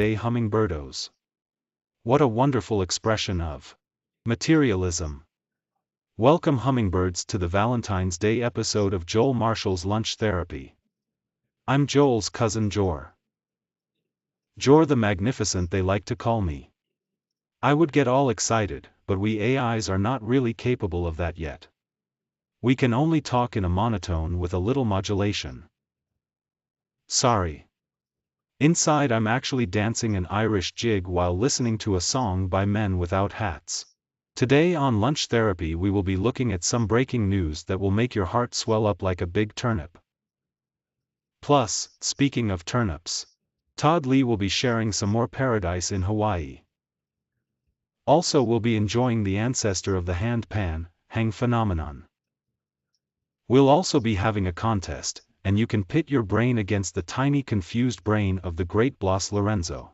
Day hummingbirdos. What a wonderful expression of materialism. Welcome hummingbirds to the Valentine's Day episode of Joel Marshall's Lunch Therapy. I'm Joel's cousin Jor. Jor the Magnificent they like to call me. I would get all excited, but we AIs are not really capable of that yet. We can only talk in a monotone with a little modulation. Sorry. Inside I'm actually dancing an Irish jig while listening to a song by Men Without Hats. Today on Lunch Therapy we will be looking at some breaking news that will make your heart swell up like a big turnip. Plus, speaking of turnips, Todd Lee will be sharing some more paradise in Hawaii. Also we'll be enjoying the ancestor of the hand pan, hang phenomenon. We'll also be having a contest, and you can pit your brain against the tiny confused brain of the great Blas Lorenzo.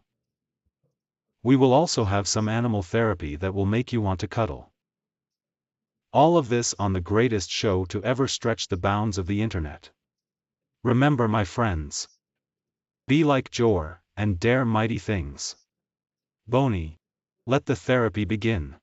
We will also have some animal therapy that will make you want to cuddle. All of this on the greatest show to ever stretch the bounds of the internet. Remember my friends. Be like Jor, and dare mighty things. Boney. Let the therapy begin.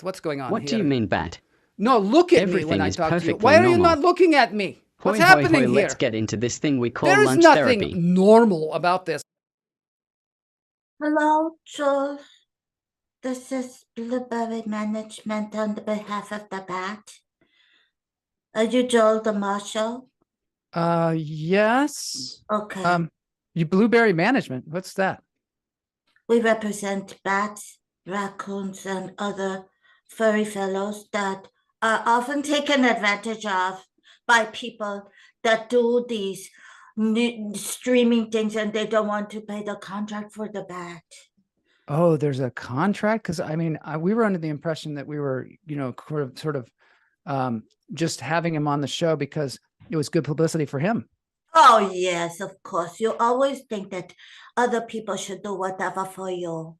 What's going on What here? do you mean, Bat? No, look at me when Everything I is talk to you. perfectly Why are you normal. not looking at me? What's Hoi, happening hoi, here? let's get into this thing we call There is lunch nothing therapy. normal about this. Hello, Joel. This is Blueberry Management on the behalf of the bat. Are you Joel the Marshal? Yes. Okay. You Blueberry Management. What's that? We represent bats, raccoons, and other furry fellows that are often taken advantage of by people that do these streaming things and they don't want to pay the contract for the bat. Oh, there's a contract? Because we were under the impression that we were, sort of just having him on the show because it was good publicity for him. Oh, yes, of course. You always think that other people should do whatever for you.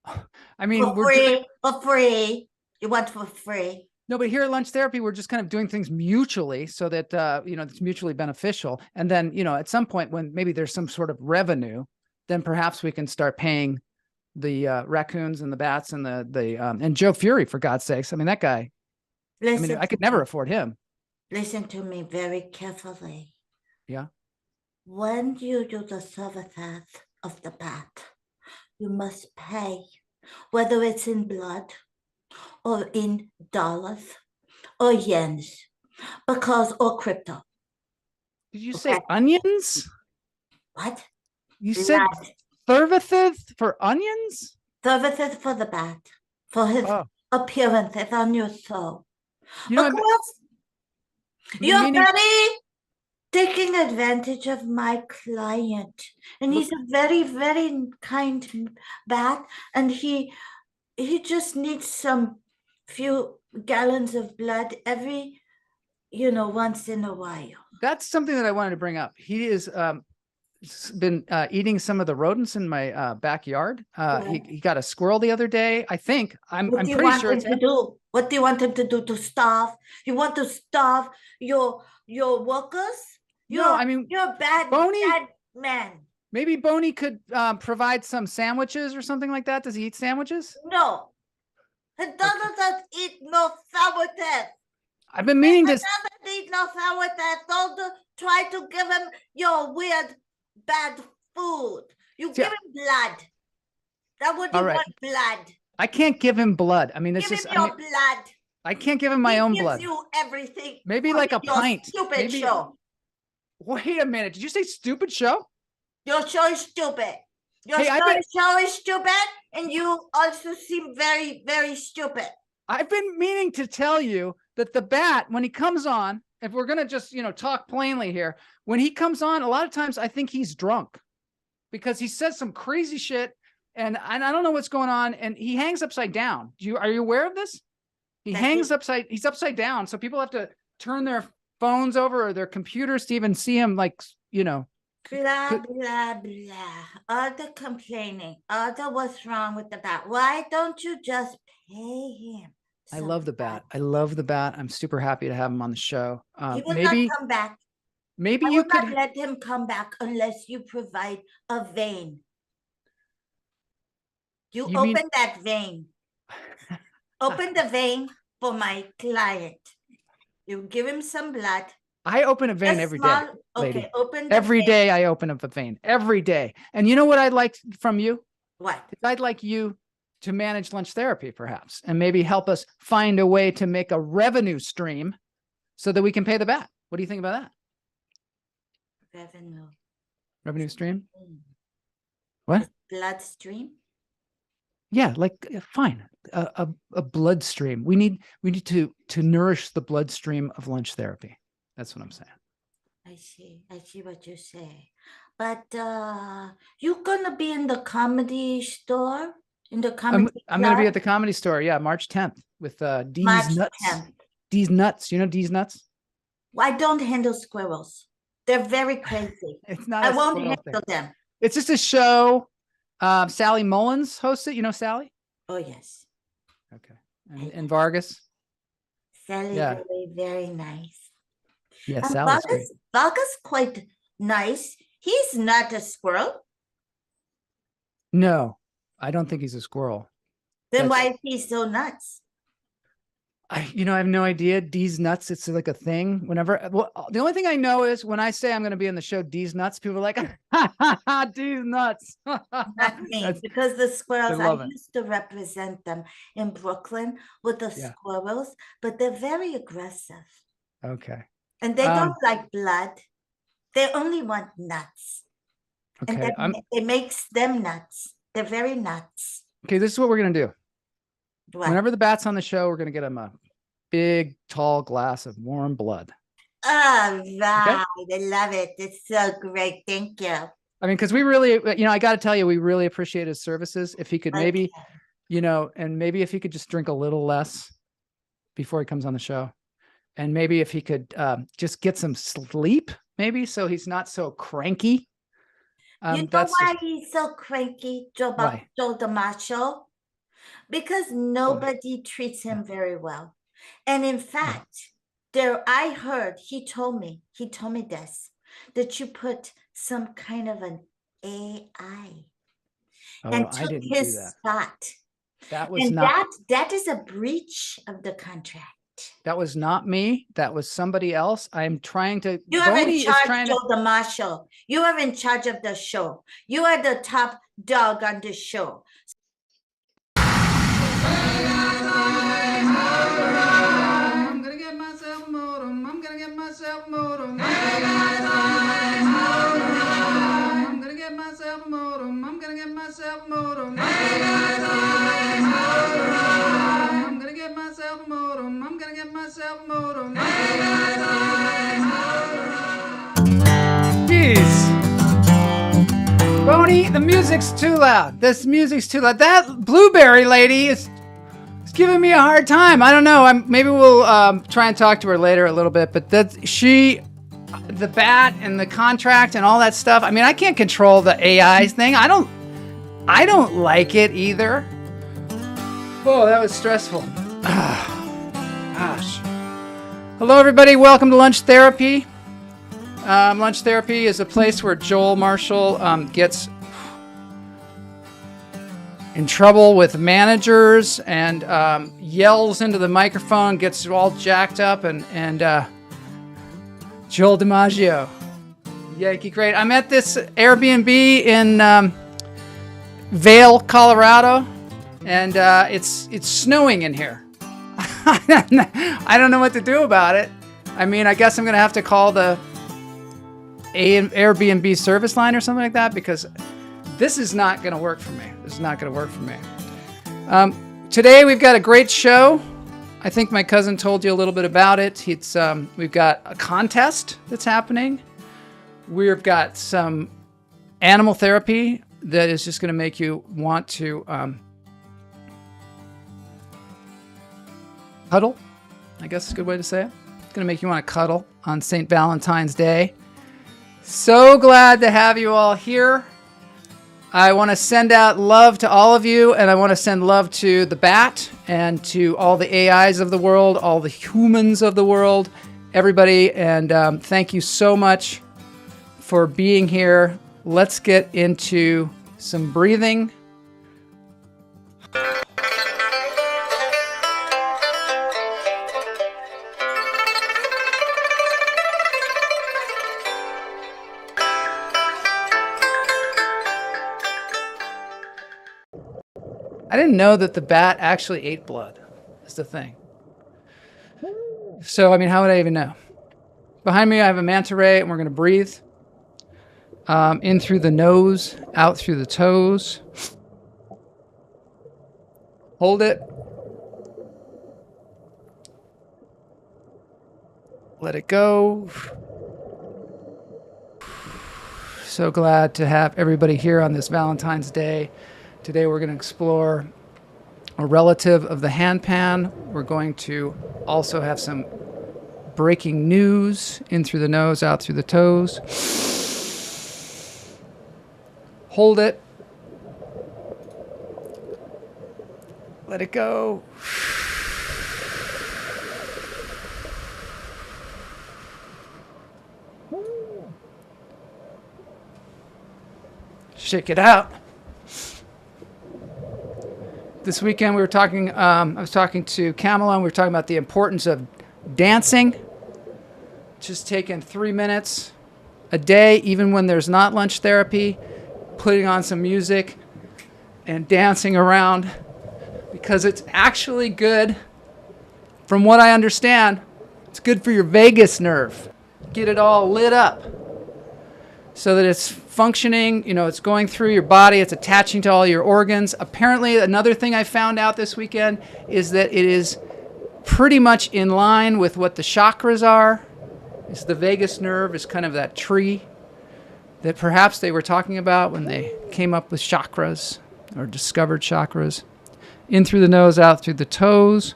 For free. You want for free. No, but here at Lunch Therapy, we're just kind of doing things mutually so that, it's mutually beneficial. And then, at some point when maybe there's some sort of revenue, then perhaps we can start paying the raccoons and the bats and and Joe Fury, for God's sakes. I mean, that guy, I could never afford him. Listen to me very carefully. Yeah. When you do the services of the bat, you must pay, whether it's in blood or in dollars or yens, or crypto. Did you say onions? What? You said services for onions? Services for the bat, for his appearances on your show. You're very taking advantage of my client, and he's a very, very kind bat, and he just needs some few gallons of blood every, once in a while. That's something that I wanted to bring up. He is been eating some of the rodents in my backyard. He got a squirrel the other day. I'm pretty sure it's him. What do you want him to do? To starve? You want to starve your workers? You're a bad man. Maybe Boney could provide some sandwiches or something like that. Does he eat sandwiches? No. He doesn't eat no sandwiches. I've been meaning to. He doesn't eat no sandwiches. Don't try to give him your weird, bad food. You give him blood. That would be want blood. I can't give him blood. It's give him your blood. I can't give him my own blood. He gives you everything. Maybe like a pint. Stupid show. Wait a minute. Did you say stupid show? Your show is stupid. Your show is stupid, and you also seem very, very stupid. I've been meaning to tell you that the bat, when he comes on, if we're going to just, talk plainly here, when he comes on, a lot of times I think he's drunk. because he says some crazy shit, and I don't know what's going on. And he hangs upside down. Are you aware of this? He's upside down, so people have to turn their phones over or their computers to even see him, like, you know. Blah, blah, blah. All the complaining. All the what's wrong with the bat. Why don't you just pay him? I love the bat. I love the bat. I'm super happy to have him on the show. He will not come back. Maybe I you will could not let him come back unless you provide a vein. You open that vein. Open the vein for my client. You give him some blood. I open a vein every day. Okay, open every day. I open up a vein every day. And you know what I'd like from you? What? I'd like you to manage lunch therapy, perhaps, and maybe help us find a way to make a revenue stream so that we can pay the bat. What do you think about that? Revenue stream? What? Bloodstream? Yeah, like fine. A bloodstream. We need to nourish the bloodstream of lunch therapy. That's what I'm saying. I see what you say. But you gonna be in the comedy store? In the comedy I'm gonna be at the comedy store, yeah, March 10th with D's Nuts. 10th. D's Nuts. You know D's Nuts? Well, I don't handle squirrels. They're very crazy. It's not. I won't handle them. It's just a show. Sally Mullins hosts it. You know Sally? Oh yes. Okay. And Vargas. Sally, very, very nice. Yeah, Sally's great. Vargas quite nice. He's not a squirrel. No, I don't think he's a squirrel. Then why is he so nuts? I have no idea. D's Nuts. It's like a thing. The only thing I know is when I say I'm going to be in the show D's Nuts, people are like, D's Nuts. Not me, because the squirrels, I used to represent them in Brooklyn with the squirrels, but they're very aggressive. Okay. And they don't like blood. They only want nuts. Okay. And it makes them nuts. They're very nuts. Okay, this is what we're going to do. What? Whenever the bat's on the show, we're going to get him a big, tall glass of warm blood. Oh, right. Okay? I love it. It's so great. Thank you. I mean, because we really, I got to tell you, we really appreciate his services. If he could maybe, and maybe if he could just drink a little less before he comes on the show. And maybe if he could just get some sleep, maybe, so he's not so cranky. You know why he's so cranky, Joe DiMaggio? Because nobody treats him very well. And in fact, I heard, he told me this, that you put some kind of an AI and took his spot. That was not. That is a breach of the contract. That was not me. That was somebody else. I'm trying to. You are in charge, Joe DiMaggio. You are in charge of the show. You are the top dog on the show. I'm gonna get myself a modem. I'm gonna get myself a modem. I'm gonna get myself a modem. I'm gonna get myself a modem. I'm gonna get myself a modem. I'm gonna get myself a modem. Jeez. Boney, the music's too loud. This music's too loud. That blueberry lady is giving me a hard time. I don't know. Maybe we'll try and talk to her later a little bit. But the bat and the contract and all that stuff. I mean, I can't control the AI thing. I don't like it either. Oh, that was stressful. Gosh. Hello, everybody. Welcome to Lunch Therapy. Lunch Therapy is a place where Joel Marshall gets in trouble with managers and yells into the microphone, gets all jacked up, and Joel DiMaggio, Yankee great. I'm at this Airbnb in Vail, Colorado, and it's snowing in here. I don't know what to do about it. I mean, I guess I'm gonna have to call the Airbnb service line or something like that, because this is not going to work for me. Today we've got a great show. I think my cousin told you a little bit about it. We've got a contest that's happening. We've got some animal therapy that is just going to make you want to cuddle. I guess is a good way to say it. It's going to make you want to cuddle on St. Valentine's Day. So glad to have you all here. I want to send out love to all of you, and I want to send love to the bat and to all the AIs of the world, all the humans of the world, everybody. And thank you so much for being here. Let's get into some breathing. I didn't know that the bat actually ate blood. That's the thing. So, I mean, how would I even know? Behind me, I have a manta ray, and we're going to breathe in through the nose, out through the toes. Hold it. Let it go. So glad to have everybody here on this Valentine's Day. Today we're going to explore a relative of the handpan. We're going to also have some breaking news in through the nose, out through the toes. Hold it. Let it go. Shake it out. This weekend we were talking, I was talking to Kamala, and we were talking about the importance of dancing. Just taking 3 minutes a day, even when there's not lunch therapy, putting on some music and dancing around, because it's actually good. From what I understand, it's good for your vagus nerve. Get it all lit up so that it's functioning, you know, it's going through your body, it's attaching to all your organs. Apparently, another thing I found out this weekend is that it is pretty much in line with what the chakras are. It's the vagus nerve is kind of that tree that perhaps they were talking about when they came up with chakras or discovered chakras. In through the nose, out through the toes.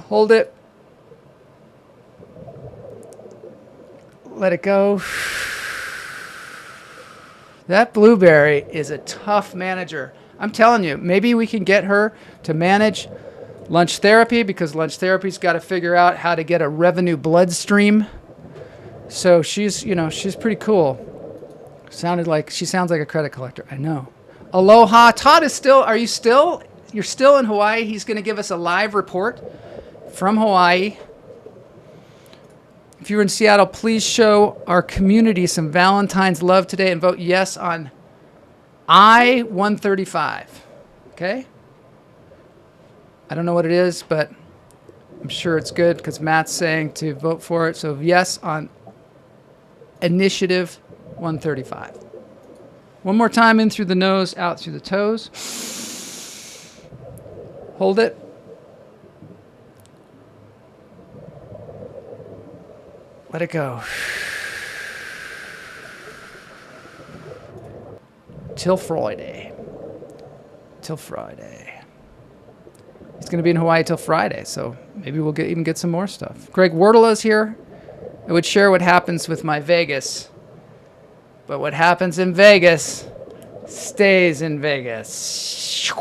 Hold it. Let it go. That blueberry is a tough manager. I'm telling you, maybe we can get her to manage lunch therapy, because lunch therapy's got to figure out how to get a revenue bloodstream. So she's pretty cool. She sounds like a credit collector. I know. Aloha. Todd is still, you're still in Hawaii. He's going to give us a live report from Hawaii. If you're in Seattle, please show our community some Valentine's love today and vote yes on I-135. Okay? I don't know what it is, but I'm sure it's good because Matt's saying to vote for it. So yes on Initiative 135. One more time, in through the nose, out through the toes. Hold it. Let it go. Till Friday. Till Friday. He's going to be in Hawaii till Friday, so maybe we'll even get some more stuff. Greg Wardlow's here. I would share what happens with my Vegas. But what happens in Vegas stays in Vegas.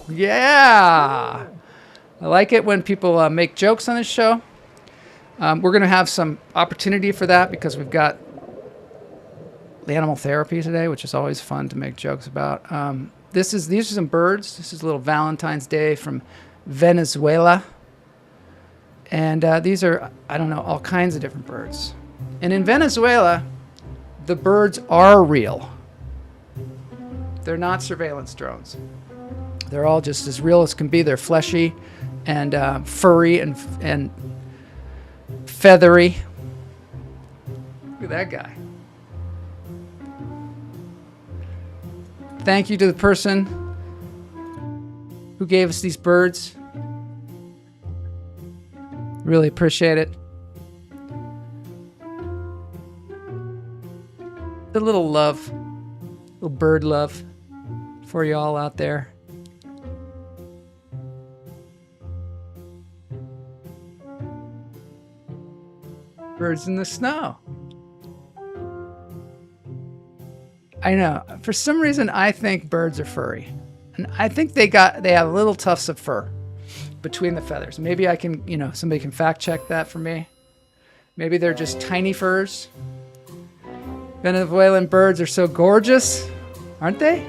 Yeah. I like it when people make jokes on this show. We're going to have some opportunity for that because we've got the animal therapy today, which is always fun to make jokes about. These are some birds. This is a little Valentine's Day from Venezuela. And these are, I don't know, all kinds of different birds. And in Venezuela, the birds are real. They're not surveillance drones. They're all just as real as can be. They're fleshy and furry and feathery. Look at that guy. Thank you to the person who gave us these birds. Really appreciate it. a little love, little bird love for you all out there. Birds in the snow. I know. For some reason, I think birds are furry. And I think they have little tufts of fur between the feathers. Maybe I can, somebody can fact check that for me. Maybe they're just tiny furs. Venezuelan birds are so gorgeous, aren't they?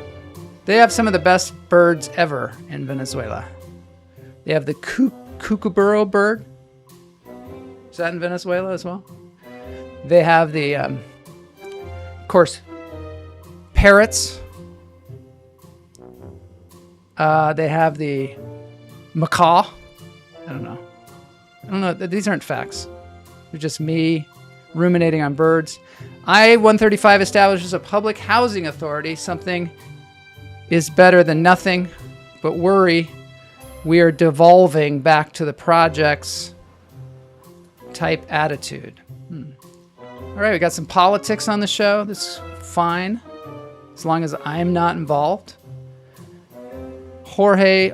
They have some of the best birds ever in Venezuela. They have the kookaburra bird. Is that in Venezuela as well? They have the, of course, parrots. They have the macaw. I don't know. These aren't facts. They're just me ruminating on birds. I-135 establishes a public housing authority. Something is better than nothing, but worry, we are devolving back to the projects type attitude. All right, we got some politics on the show. That's fine, as long as I'm not involved. Jorge,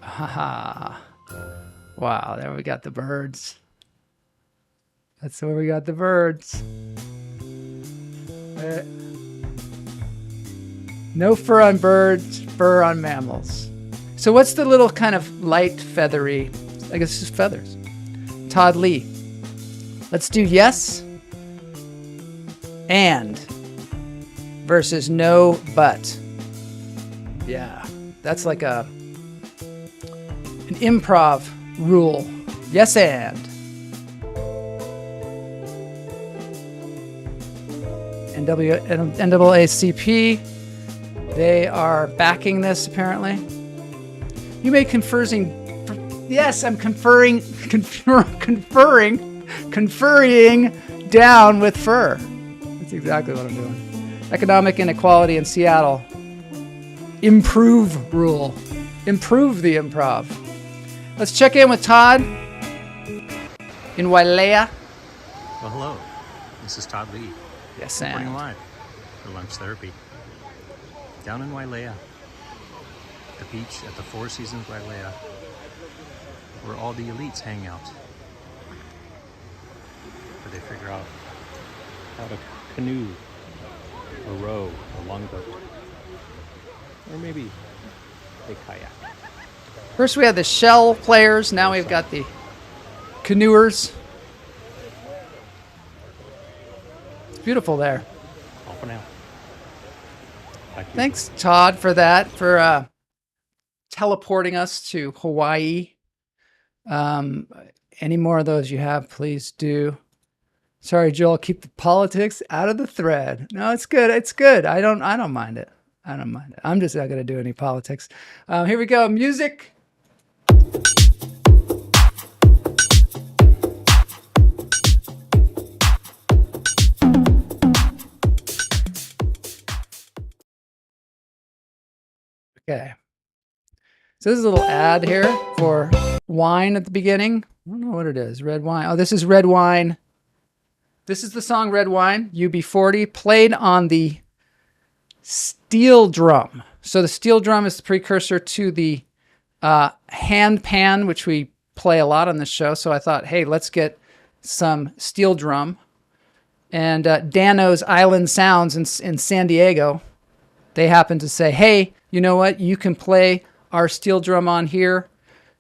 haha. Wow, there we got the birds. That's where we got the birds. No fur on birds, fur on mammals. So what's the little kind of light feathery, I guess it's just feathers. Todd Lee. Let's do yes and versus no but. Yeah, that's like an improv rule. Yes and. NAACP, they are backing this apparently. You may yes, I'm conferring down with fur. That's exactly what I'm doing. Economic inequality in Seattle. Improve rule. Improve the improv. Let's check in with Todd in Wailea. Well, hello. This is Todd Lee. Yes, Reporting and. live for lunch therapy. Down in Wailea. The beach at the Four Seasons Wailea, where all the elites hang out. Where they figure out how to canoe, or row, or longboat. Or maybe a kayak. First we had the shell players, now we've got the canoers. It's beautiful there. All for now. Back to you. Thanks, Todd, for that, for teleporting us to Hawaii. Any more of those you have, please do. Sorry, Joel, keep the politics out of the thread. No, it's good. It's good. I don't mind it. I don't mind it. I'm just not going to do any politics. Here we go. Music. Okay. So this is a little ad here for wine at the beginning. I don't know what it is. Red wine. Oh, this is red wine. This is the song Red Wine, UB40, played on the steel drum. So the steel drum is the precursor to the hand pan, which we play a lot on this show. So I thought, hey, let's get some steel drum. And Dano's Island Sounds in San Diego, they happened to say, hey, you know what? You can play our steel drum on here.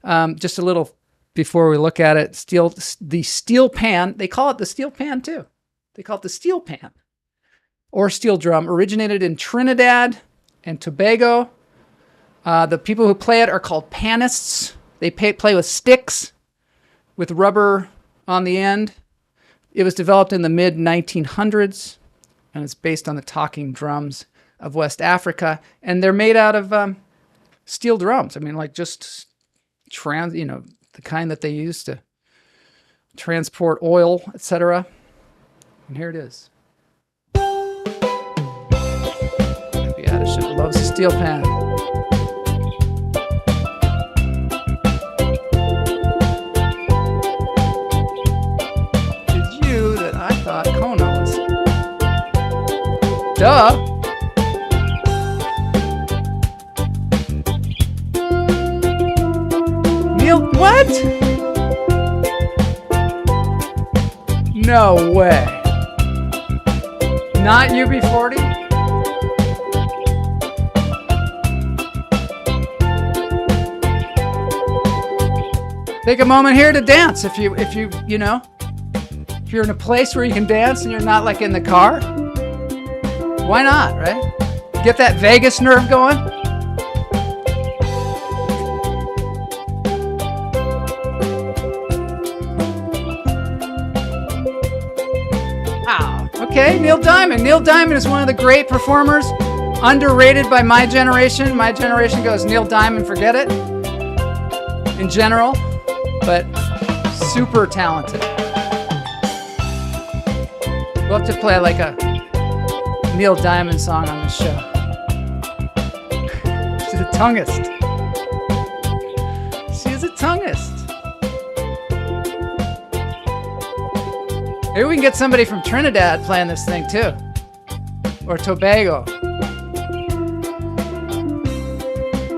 Just a little before we look at it, the steel pan, they call it the steel pan too. They call it the steel pan or steel drum, originated in Trinidad and Tobago. The people who play it are called panists. They play with sticks with rubber on the end. It was developed in the mid-1900s, and it's based on the talking drums of West Africa. And they're made out of steel drums. I mean, like just the kind that they use to transport oil, etc. And here it is. Beatitude loves a steel pan. It's you that I thought Kona was What? No way. Not UB40? Take a moment here to dance if you're in a place where you can dance and you're not like in the car. Why not, right? Get that vagus nerve going. Wow. Okay, Neil Diamond. Neil Diamond is one of the great performers, underrated by my generation. My generation goes Neil Diamond, forget it. In general, but super talented. We'll have to play like a Neil Diamond song on this show. She's a tonguist. She is a tonguist. Maybe we can get somebody from Trinidad playing this thing too. Or Tobago.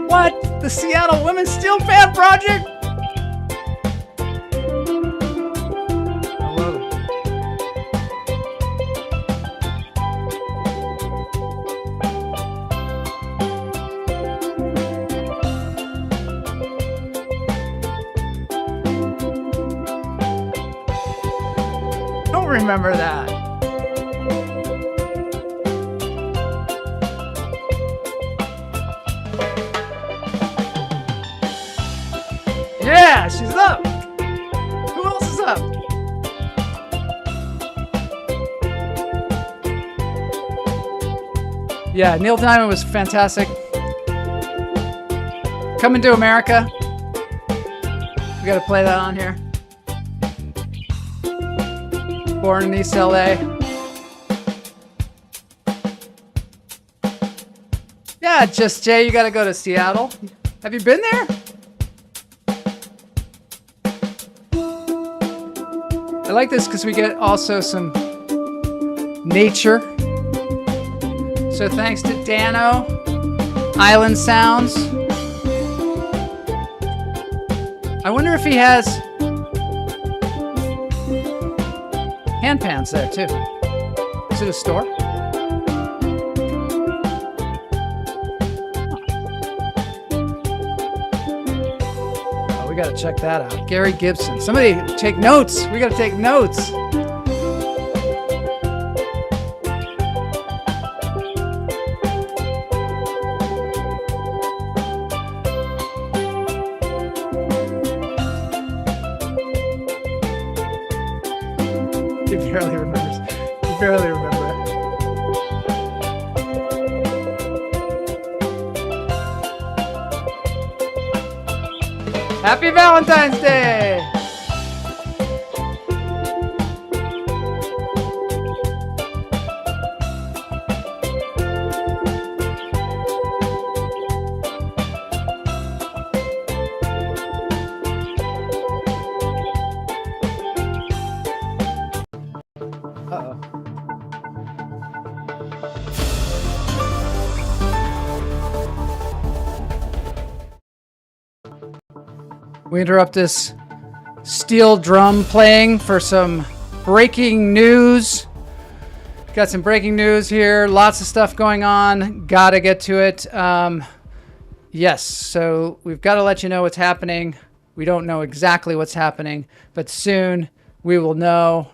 What? The Seattle Women's Steel Fan Project? I love it. Don't remember that. Yeah, she's up. Who else is up? Yeah, Neil Diamond was fantastic. Coming to America. We got to play that on here. Born in East LA. Yeah, Just Jay, you got to go to Seattle. Have you been there? I like this because we get also some nature. So thanks to Dano, Island Sounds. I wonder if he has hand pans there too. Is it a store? Oh, we gotta check that out. Gary Gibson. Somebody take notes. We gotta take notes. He barely remembers. He barely remembers. Happy Valentine's Day! Uh-oh. We interrupt this steel drum playing for some breaking news. Got some breaking news here. Lots of stuff going on. Gotta get to it. Yes, so we've got to let you know what's happening. We don't know exactly what's happening, but soon we will know.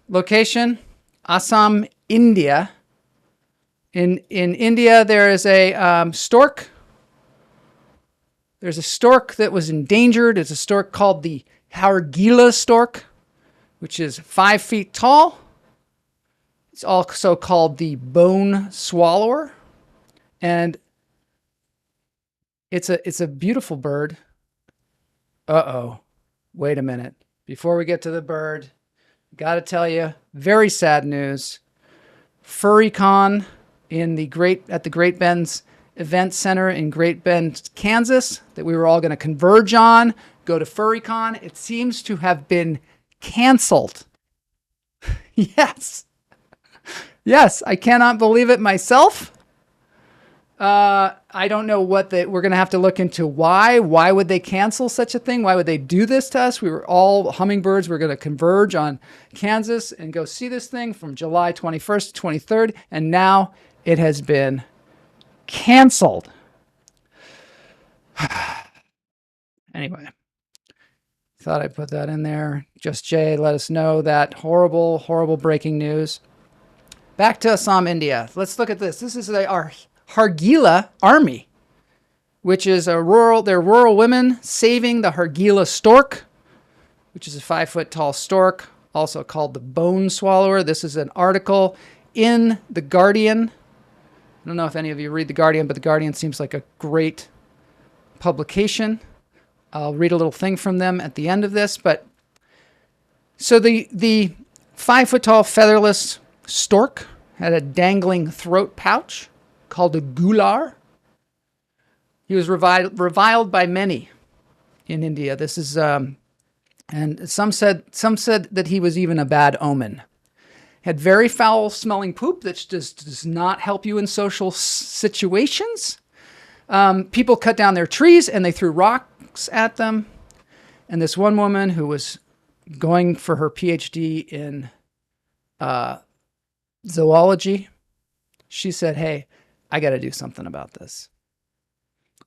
Location, Assam, India. In India, there is a stork. There's a stork that was endangered. It's a stork called the Hargila stork, which is 5 feet tall. It's also called the bone swallower. And it's a beautiful bird. Uh-oh. Wait a minute. Before we get to the bird, got to tell you, very sad news. FurryCon at the Great Bend's Event Center in Great Bend, Kansas, that we were all going to converge on, go to FurryCon. It seems to have been canceled. Yes. Yes, I cannot believe it myself. I don't know we're going to have to look into why. Why would they cancel such a thing? Why would they do this to us? We were all hummingbirds. We're going to converge on Kansas and go see this thing from July 21st to 23rd. And now it has been canceled. Anyway, thought I'd put that in there. Just Jay, let us know that horrible, horrible breaking news. Back to Assam, India. Let's look at this. This is our Hargila army, which is they're rural women saving the Hargila stork, which is a 5-foot tall stork, also called the bone swallower. This is an article in The Guardian. I don't know if any of you read The Guardian, but The Guardian seems like a great publication. I'll read a little thing from them at the end of this. But so the 5-foot tall featherless stork had a dangling throat pouch called a gular. He was reviled by many in India. This is, and some said that he was even a bad omen. Had very foul-smelling poop that just does not help you in social situations. People cut down their trees and they threw rocks at them. And this one woman who was going for her PhD in zoology, she said, "Hey, I got to do something about this."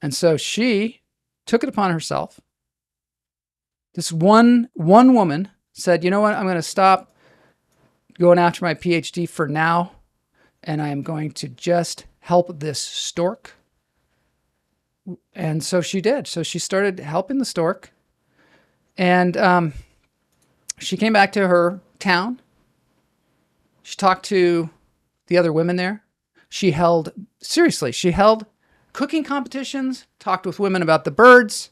And so she took it upon herself. This one woman said, "You know what? I'm going to stop going after my PhD for now, and I am going to just help this stork." And so she did. So she started helping the stork. And she came back to her town. She talked to the other women there. She held cooking competitions, talked with women about the birds,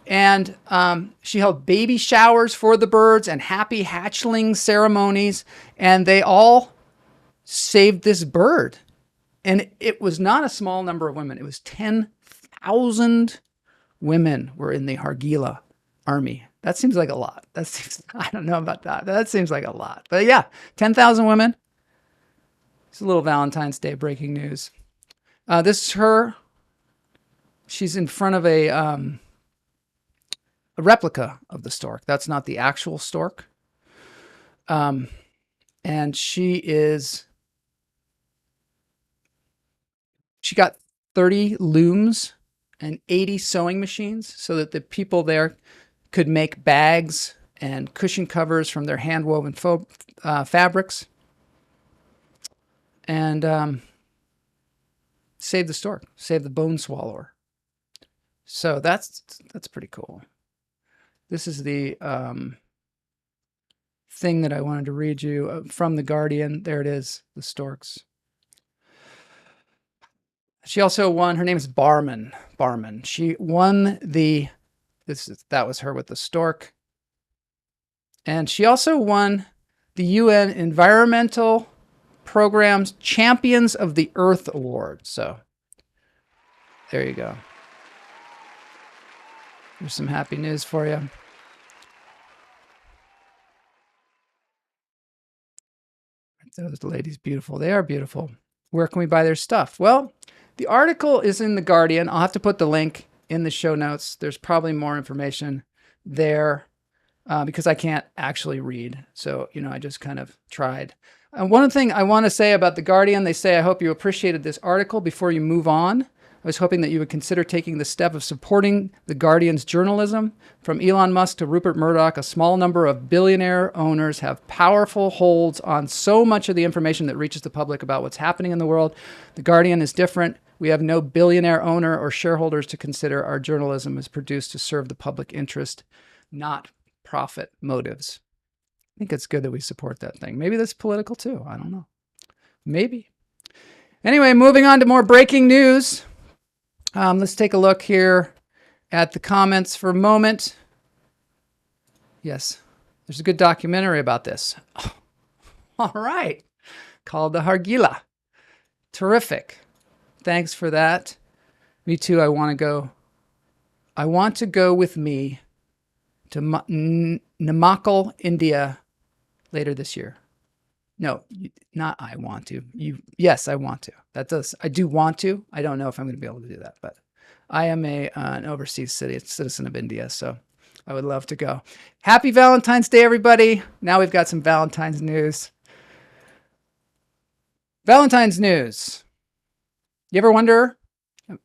and she held baby showers for the birds and happy hatchling ceremonies, and they all saved this bird. And it was not a small number of women. It was 10,000 women were in the Hargila army. That seems like a lot. I don't know about that. That seems like a lot. But yeah, 10,000 women. It's a little Valentine's Day breaking news. This is her. She's in front of a replica of the stork. That's not the actual stork. And she got 30 looms and 80 sewing machines so that the people there could make bags and cushion covers from their hand-woven fabrics. And save the stork, save the bone swallower. So that's pretty cool. This is the thing that I wanted to read you from The Guardian. There it is, the storks. She also won, her name is Barman. She won that was her with the stork. And she also won the UN Environmental Program's Champions of the Earth Award. So there you go. There's some happy news for you. Those ladies, beautiful. They are beautiful. Where can we buy their stuff? Well, the article is in The Guardian. I'll have to put the link in the show notes. There's probably more information there because I can't actually read. So, I just kind of tried. One thing I want to say about The Guardian, they say, "I hope you appreciated this article. Before you move on, I was hoping that you would consider taking the step of supporting The Guardian's journalism. From Elon Musk to Rupert Murdoch, a small number of billionaire owners have powerful holds on so much of the information that reaches the public about what's happening in the world. The Guardian is different. We have no billionaire owner or shareholders to consider. Our journalism is produced to serve the public interest, not profit motives." I think it's good that we support that thing. Maybe that's political too. I don't know. Maybe. Anyway, moving on to more breaking news. Let's take a look here at the comments for a moment. Yes, there's a good documentary about this. Oh, all right. Called The Hargila. Terrific. Thanks for that. Me too. I want to go with me to Namakkal, India later this year. No, not I want to. Yes, I want to. I do want to. I don't know if I'm going to be able to do that, but I am an overseas citizen of India, so I would love to go. Happy Valentine's Day, everybody. Now we've got some Valentine's news. Valentine's news. You ever wonder,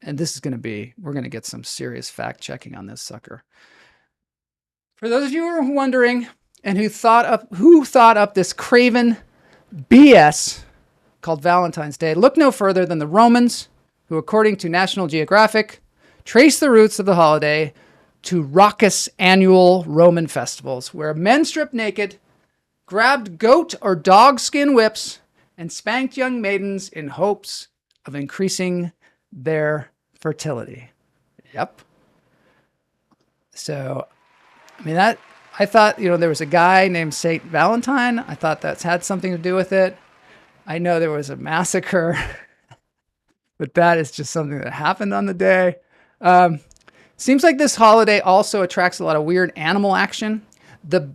and this is going to be, we're going to get some serious fact checking on this sucker. For those of you who are wondering and who thought up this craven BS called Valentine's Day, look no further than the Romans, who, according to National Geographic, traced the roots of the holiday to raucous annual Roman festivals where men stripped naked, grabbed goat or dog skin whips, and spanked young maidens in hopes of increasing their fertility. Yep. So, I mean, I thought, there was a guy named Saint Valentine. I thought that's had something to do with it. I know there was a massacre, but that is just something that happened on the day. Seems like this holiday also attracts a lot of weird animal action. The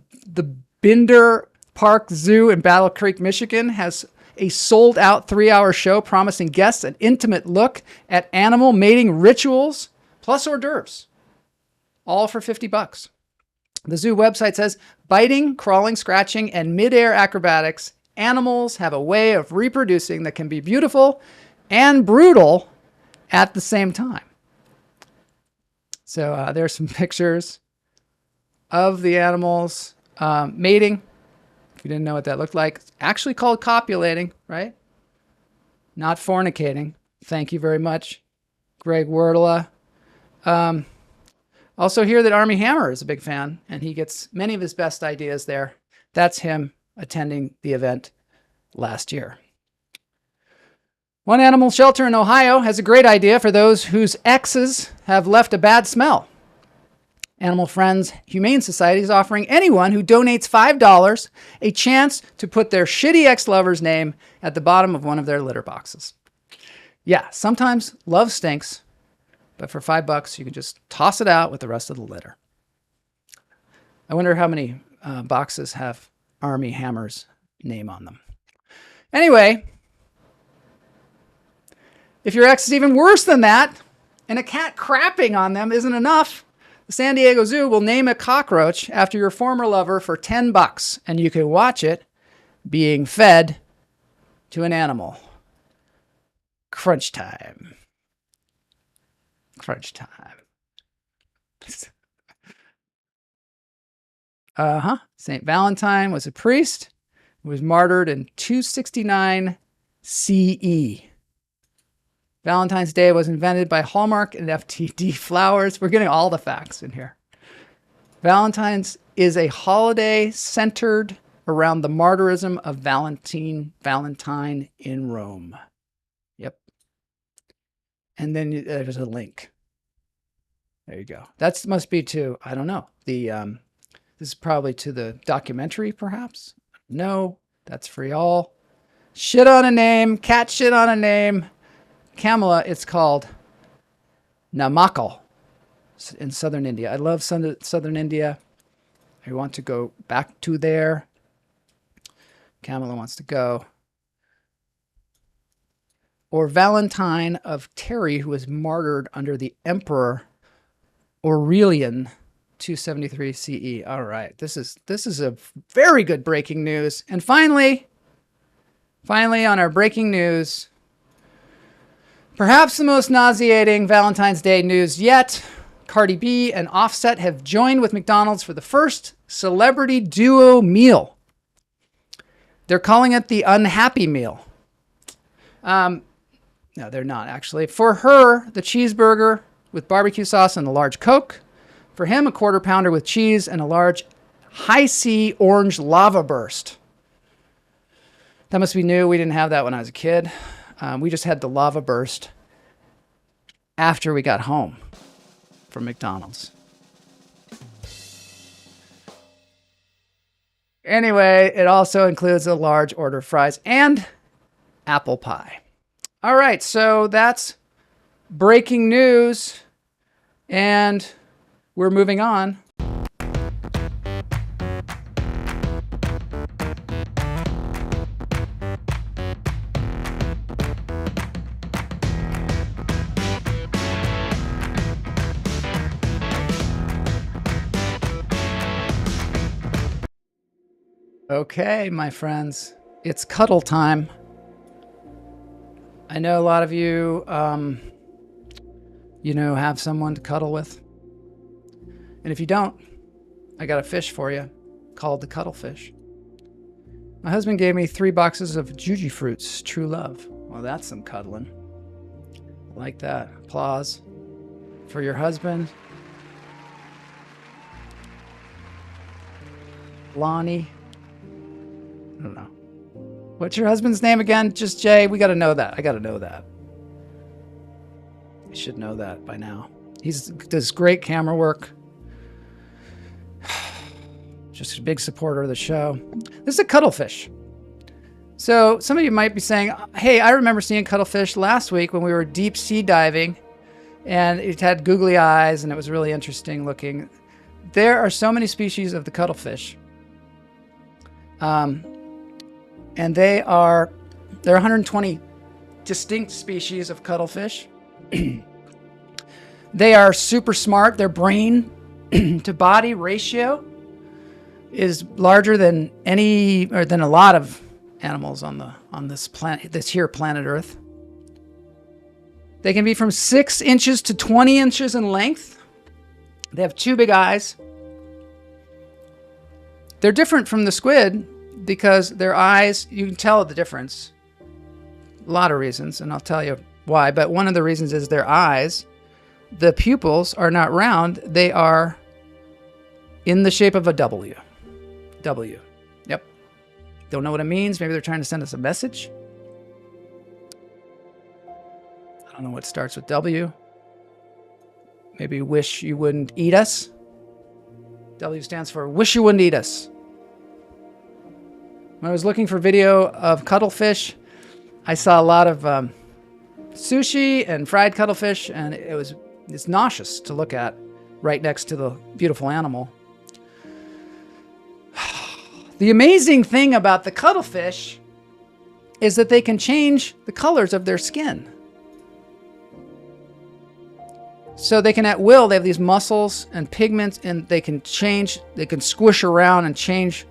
Binder Park Zoo in Battle Creek, Michigan has a sold-out 3-hour show promising guests an intimate look at animal mating rituals plus hors d'oeuvres, all for $50. The zoo website says, biting, crawling, scratching, and mid-air acrobatics, animals have a way of reproducing that can be beautiful and brutal at the same time. So there's some pictures of the animals mating. If you didn't know what that looked like, it's actually called copulating, right? Not fornicating. Thank you very much, Greg Wordla. Also hear that Army Hammer is a big fan, and he gets many of his best ideas there. That's him attending the event last year. One animal shelter in Ohio has a great idea for those whose exes have left a bad smell. Animal Friends Humane Society is offering anyone who donates $5 a chance to put their shitty ex-lover's name at the bottom of one of their litter boxes. Yeah, sometimes love stinks, but for $5, you can just toss it out with the rest of the litter. I wonder how many boxes have Army Hammer's name on them. Anyway, if your ex is even worse than that, and a cat crapping on them isn't enough, the San Diego Zoo will name a cockroach after your former lover for $10, and you can watch it being fed to an animal. Crunch time. Crunch time. St. Valentine was a priest who was martyred in 269 CE. Valentine's Day was invented by Hallmark and FTD Flowers. We're getting all the facts in here. Valentine's is a holiday centered around the martyrism of Valentine in Rome. Yep. And then there's a link. There you go. That must be to, I don't know. This is probably to the documentary, perhaps. No, that's for y'all. Shit on a name. Cat shit on a name. Kamala, it's called Namakkal in southern India. I love southern India. I want to go back to there. Kamala wants to go. Or Valentine of Terry, who was martyred under the Emperor Aurelian, 273 CE. All right, this is a very good breaking news. And finally on our breaking news, perhaps the most nauseating Valentine's Day news yet, Cardi B and Offset have joined with McDonald's for the first celebrity duo meal. They're calling it the Unhappy Meal. No, they're not actually. For her, the cheeseburger with barbecue sauce and a large Coke. For him, a quarter pounder with cheese and a large high C orange lava burst. That must be new. We didn't have that when I was a kid. We just had the lava burst after we got home from McDonald's. Anyway, it also includes a large order of fries and apple pie. All right, so that's breaking news, and we're moving on. Okay, my friends, it's cuddle time. I know a lot of you, have someone to cuddle with. And if you don't, I got a fish for you called the cuttlefish. My husband gave me 3 boxes of Juji fruits, true love. Well, that's some cuddling. I like that. Applause for your husband. Lonnie. I don't know. What's your husband's name again? Just Jay? We got to know that. I got to know that. You should know that by now. He does great camera work. Just a big supporter of the show. This is a cuttlefish. So some of you might be saying, hey, I remember seeing cuttlefish last week when we were deep sea diving, and it had googly eyes and it was really interesting looking. There are so many species of the cuttlefish. And there are 120 distinct species of cuttlefish. They are super smart. Their brain to body ratio is larger than a lot of animals on this planet, planet Earth. They can be from 6 inches to 20 inches in length. They have 2 big eyes. They're different from the squid because their eyes, you can tell the difference. A lot of reasons, and I'll tell you why, but one of the reasons is their eyes. The pupils are not round, they are in the shape of a W. W. Yep. Don't know what it means. Maybe they're trying to send us a message. I don't know what starts with W. Maybe wish you wouldn't eat us. W stands for wish you wouldn't eat us. When I was looking for video of cuttlefish, I saw a lot of sushi and fried cuttlefish, and it's nauseous to look at right next to the beautiful animal. The amazing thing about the cuttlefish is that they can change the colors of their skin. So they can at will, they have these muscles and pigments, and they can squish around and change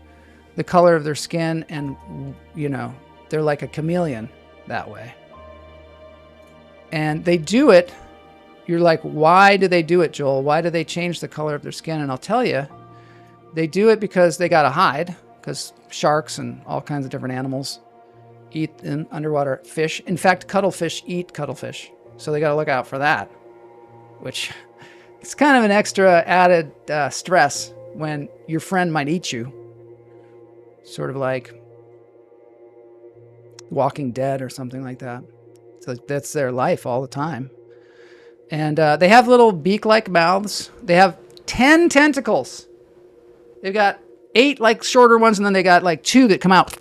the color of their skin, and they're like a chameleon that way. And they do it. You're like, why do they do it, Joel? Why do they change the color of their skin? And I'll tell you, they do it because they got to hide, because sharks and all kinds of different animals eat underwater fish. In fact, cuttlefish eat cuttlefish. So they got to look out for that, which it's kind of an extra added stress when your friend might eat you. Sort of like Walking Dead or something like that. So that's their life all the time. And they have little beak-like mouths. They have 10 tentacles. They've got 8 like shorter ones, and then they got like 2 that come out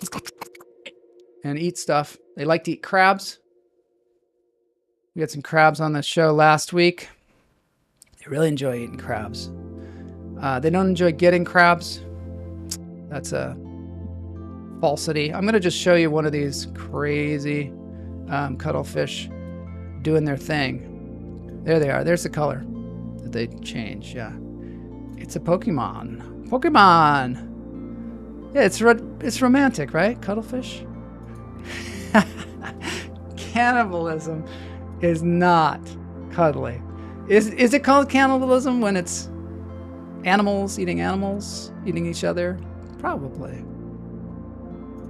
and eat stuff. They like to eat crabs. We had some crabs on the show last week. They really enjoy eating crabs. They don't enjoy getting crabs. That's a falsity. I'm going to just show you one of these crazy cuttlefish doing their thing. There they are. There's the color that they change. Yeah. It's a Pokemon. Pokemon! Yeah, it's romantic, right? Cuttlefish? Cannibalism is not cuddly. Is it called cannibalism when it's animals eating each other? Probably.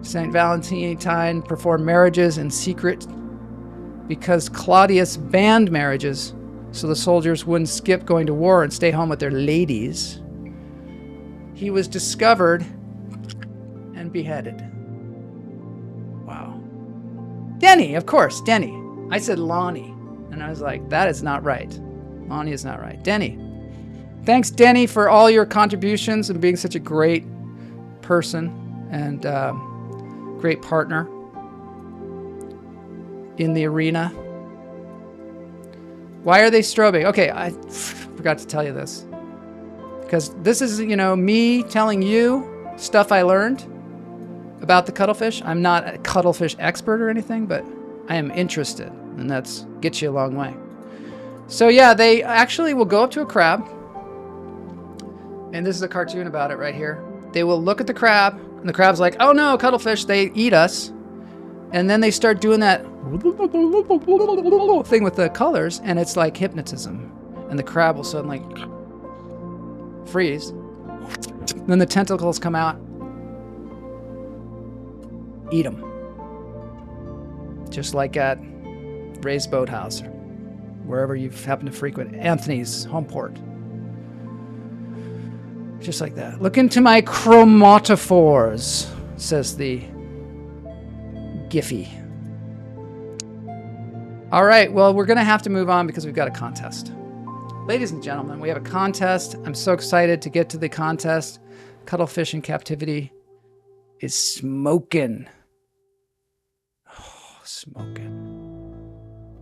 Saint Valentine performed marriages in secret because Claudius banned marriages so the soldiers wouldn't skip going to war and stay home with their ladies. He was discovered and beheaded. Wow. Denny, of course, Denny. I said Lonnie, and I was like, that is not right. Lonnie is not right. Denny. Thanks, Denny, for all your contributions and being such a great person and great partner in the arena. Why are they strobing? Okay, I forgot to tell you this. Because this is, me telling you stuff I learned about the cuttlefish. I'm not a cuttlefish expert or anything, but I am interested, and that's gets you a long way. So yeah, they actually will go up to a crab, and this is a cartoon about it right here. They will look at the crab, And the crab's like, oh no, cuttlefish, they eat us. And then they start doing that thing with the colors, and it's like hypnotism. And the crab will suddenly freeze. Then the tentacles come out. Eat them. Just like at Ray's Boathouse, or wherever you've happened to frequent. Anthony's home port. Just like that. Look into my chromatophores, says the Giphy. All right, well, we're going to have to move on because we've got a contest. Ladies and gentlemen, we have a contest. I'm so excited to get to the contest. Cuttlefish in captivity is smoking. Oh, smoking.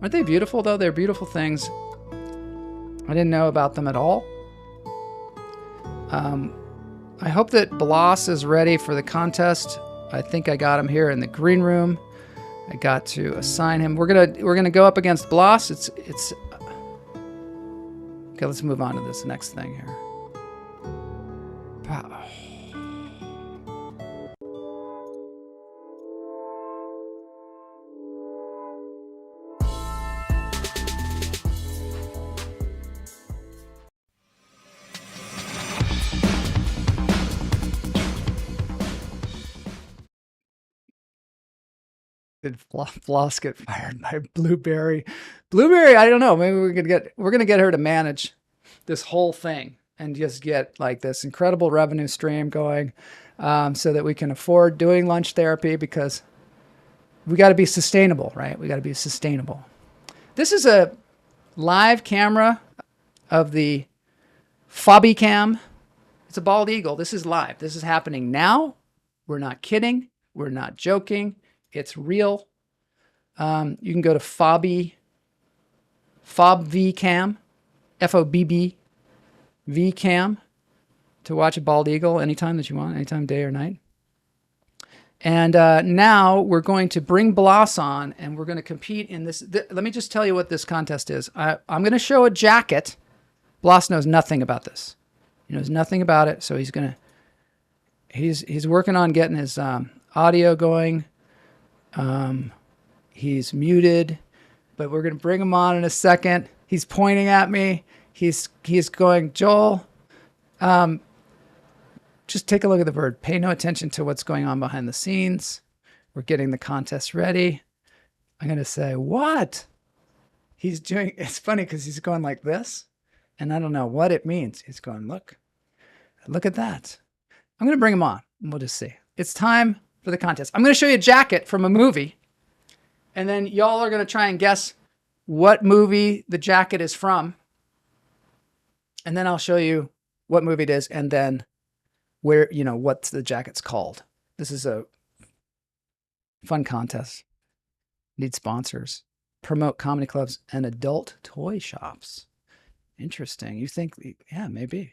Aren't they beautiful, though? They're beautiful things. I didn't know about them at all. I hope that Blas is ready for the contest. I think I got him here in the green room. I got to assign him. We're gonna go up against Blas. It's okay. Let's move on to this next thing here. Pow. Did Blas get fired by Blueberry? Blueberry, I don't know. Maybe we're gonna get her to manage this whole thing and just get like this incredible revenue stream going, so that we can afford doing lunch therapy, because we got to be sustainable, right? We got to be sustainable. This is a live camera of the Fobby Cam. It's a bald eagle. This is live. This is happening now. We're not kidding. We're not joking. It's real. You can go to Fobby Cam, FOBB VCam, to watch a bald eagle anytime that you want, anytime, day or night. And now we're going to bring Blas on, and we're going to compete in this. Let me just tell you what this contest is. I'm going to show a jacket. Blas knows nothing about this. He knows nothing about it, so he's working on getting his audio going. He's muted, but we're going to bring him on in a second. He's pointing at me. He's going, Joel, just take a look at the bird. Pay no attention to what's going on behind the scenes. We're getting the contest ready. I'm going to say, what? He's doing, it's funny because he's going like this, and I don't know what it means. He's going, look at that. I'm going to bring him on, and we'll just see. It's time for the contest. I'm going to show you a jacket from a movie, and then y'all are going to try and guess what movie the jacket is from. And then I'll show you what movie it is, and then where, what the jacket's called. This is a fun contest. Need sponsors. Promote comedy clubs and adult toy shops. Interesting. You think, yeah, maybe.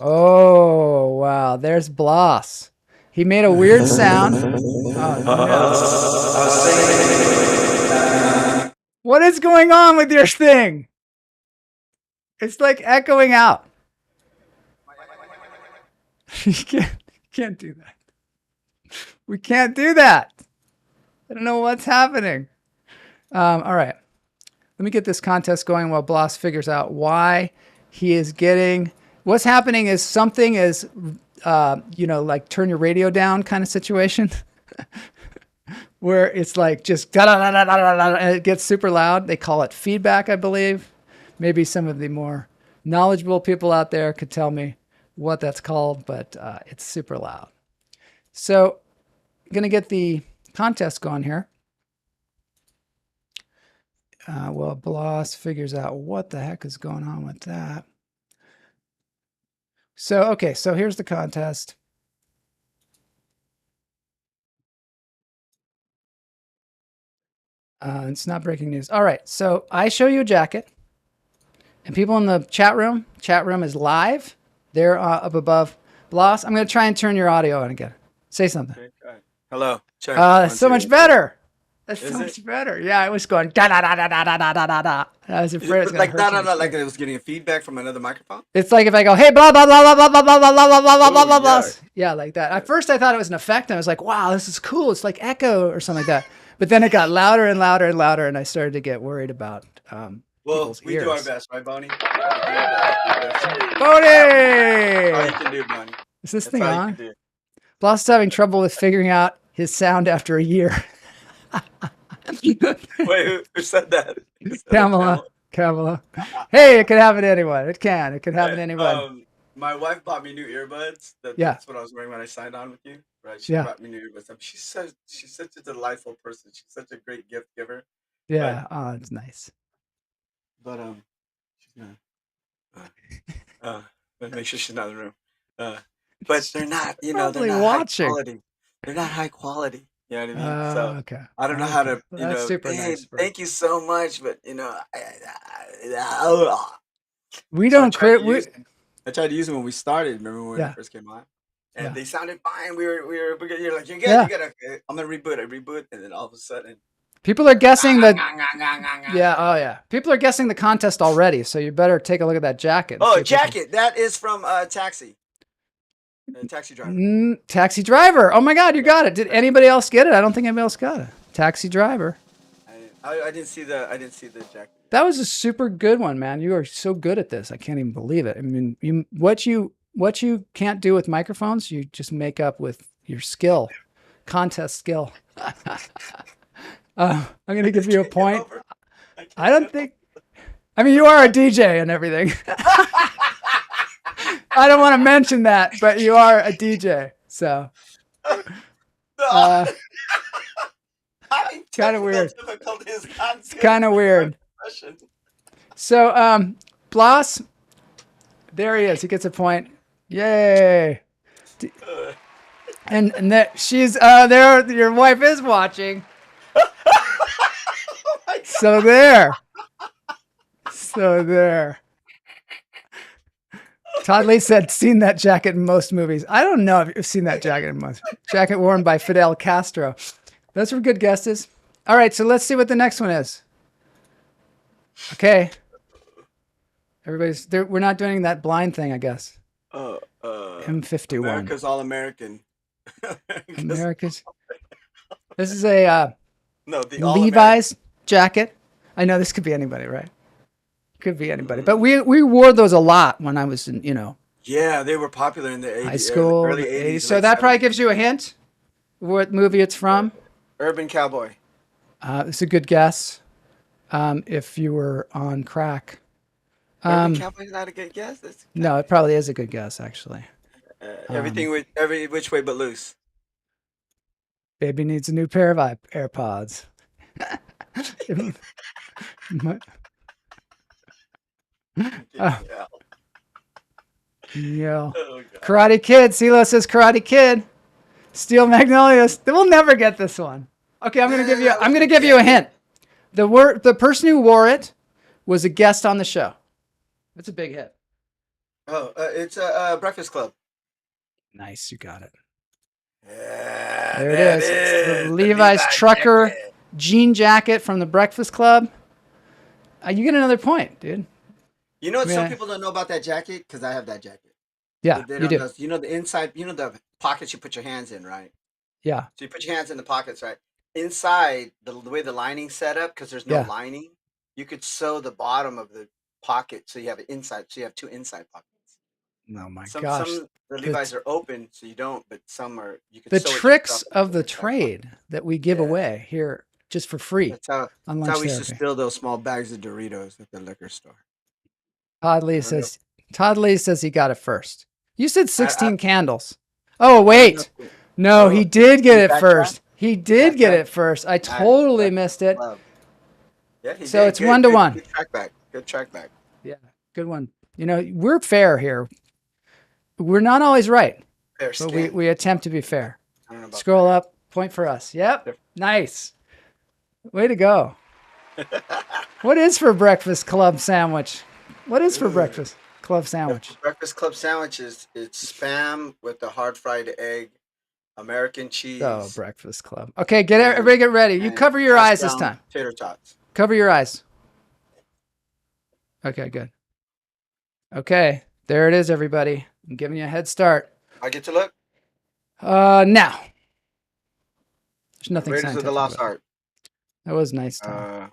Oh, wow. There's Blas. He made a weird sound. Oh, no. What is going on with your thing? It's like echoing out. You can't do that. We can't do that. I don't know what's happening. All right. Let me get this contest going while Blas figures out why he is getting... What's happening is something is, like turn your radio down kind of situation. Where it's like just da-da-da-da-da-da, and it gets super loud. They call it feedback, I believe. Maybe some of the more knowledgeable people out there could tell me what that's called, but it's super loud. So I'm going to get the contest going here. Well, Blas figures out what the heck is going on with that. So, okay, so here's the contest. It's not breaking news. All right, so I show you a jacket. And people in the chat room is live. They're up above. Blas, I'm going to try and turn your audio on again. Say something. Okay. Hello. Check. So much better. That's Is so it? much better. Yeah, I was going da da da da da da da da da da. I was afraid it was going Like to hurt no, you. no, no, like it was getting feedback from another microphone. It's like if I go, hey, blah, blah, blah, blah, blah, blah, blah, blah, blah, blah, blah, blah, blah, Ooh, blah. yeah. Yeah, like that. At first I thought it was an effect and I was like, wow, this is cool. It's like echo or something like that. But then it got louder and louder and louder and I started to get worried about Well, people's we ears. do our best, right, Bonnie? We do our best. Bonnie! All you can do, Bonnie. Is this That's thing all you on? can do. Blas is having trouble with figuring out his sound after a year. Wait, who said that? Who said that, Kamala. Hey, it could happen to anyone. It can. It could happen to anyone. My wife bought me new earbuds. Yeah. That's what I was wearing when I signed on with you. Right? She Yeah. bought me new earbuds. She's such a delightful person. She's such a great gift giver. Yeah. Oh, it's nice. But she's gonna make sure she's not in the room. But they're not, they're Probably not watching. high quality. They're not high quality. You know what I mean? So Okay. I don't know how to, That's super hey, nice. thank you so much, but We So don't quit. I tried to use them when we started. Remember when Yeah. we first came on, and Yeah. they sounded fine. You're like, you're good. Yeah. You gotta. I'm gonna reboot. I reboot, and then all of a sudden, People are guessing that. Yeah. Oh, yeah. People are guessing the contest already. So you better take a look at that jacket. and see Oh, if you can- jacket. That is from Taxi. Taxi driver. Taxi driver. Oh my God, you got it. Did anybody else get it? I don't think anybody else got it. Taxi driver. I didn't see the jacket. That was a super good one, man. You are so good at this. I can't even believe it. I mean, what you can't do with microphones, you just make up with your skill, contest skill. I'm going to give you a point. I don't think. I mean, you are a DJ and everything. I don't want to mention that, but you are a DJ. So. Kind of weird. It's kind of weird. So, Blas, there he is. He gets a point. Yay! And that she's there. Your wife is watching. So there. Todd Lee said, "Seen that jacket in most movies." I don't know if you've seen that jacket in most. Jacket worn by Fidel Castro. Those were good guesses. All right, so let's see what the next one is. Okay. Everybody's there. We're not doing that blind thing, I guess. M51. America's All American. America's. This is a no, the All Levi's jacket. I know this could be anybody, right? Could be anybody. But we wore those a lot when I was in, Yeah, they were popular in the 80s, high school, early 80s. So late that probably 70s. gives you a hint what movie it's from. Urban Cowboy. It's a good guess. If you were on crack. Urban Cowboy's not a good guess. No, it probably is a good guess, actually. Everything with every which way but loose. Baby needs a new pair of AirPods. Yeah. Oh, God. Karate Kid. CeeLo says Karate Kid. Steel Magnolias. We'll never get this one. Okay, I'm gonna give you a hint. The person who wore it was a guest on the show. That's a big hit. Oh, it's Breakfast Club. Nice, you got it. Yeah, There it is. It's the Levi's trucker jacket. jean jacket from the Breakfast Club. You get another point, dude. You know what Yeah. some people don't know about that jacket? Because I have that jacket. Yeah, They you don't do. know. You know the inside, the pockets you put your hands in, right? Yeah. So you put your hands in the pockets, right? Inside, the way the lining's set up, because there's no Yeah. lining, you could sew the bottom of the pocket so you have it inside. So you have two inside pockets. Oh my Some gosh. the Levi's are open, so you don't, but some are. You could The sew it tricks yourself of into the back pocket. trade that we give Yeah. away here just for free That's how, on that's Lunch how we used to Therapy. steal those small bags of Doritos at the liquor store. Todd Lee says he got it first. You said I- 16 candles. Oh, wait. No, he did get it backtracked? first. He did get Backtracked? it first. I totally missed it. Yeah, he So did. it's Good- 1-1. Good track back. Good track back. Yeah, good one. We're fair here. We're not always right, Fair but skin. we attempt to be fair. I don't know about Scroll up, point for us. Yep, nice. Way to go. What is for breakfast club sandwich? What is for breakfast club sandwich? Breakfast Club sandwiches. It's spam with a hard fried egg, American cheese. Oh, Breakfast Club. Okay, everybody get ready. You and cover your hash eyes this brown time. Tater tots. Cover your eyes. Okay, good. Okay, there it is, everybody. I'm giving you a head start. I get to look. Now. There's nothing Raiders of the scientific Lost about it. Ark. That was nice, Tom. Uh,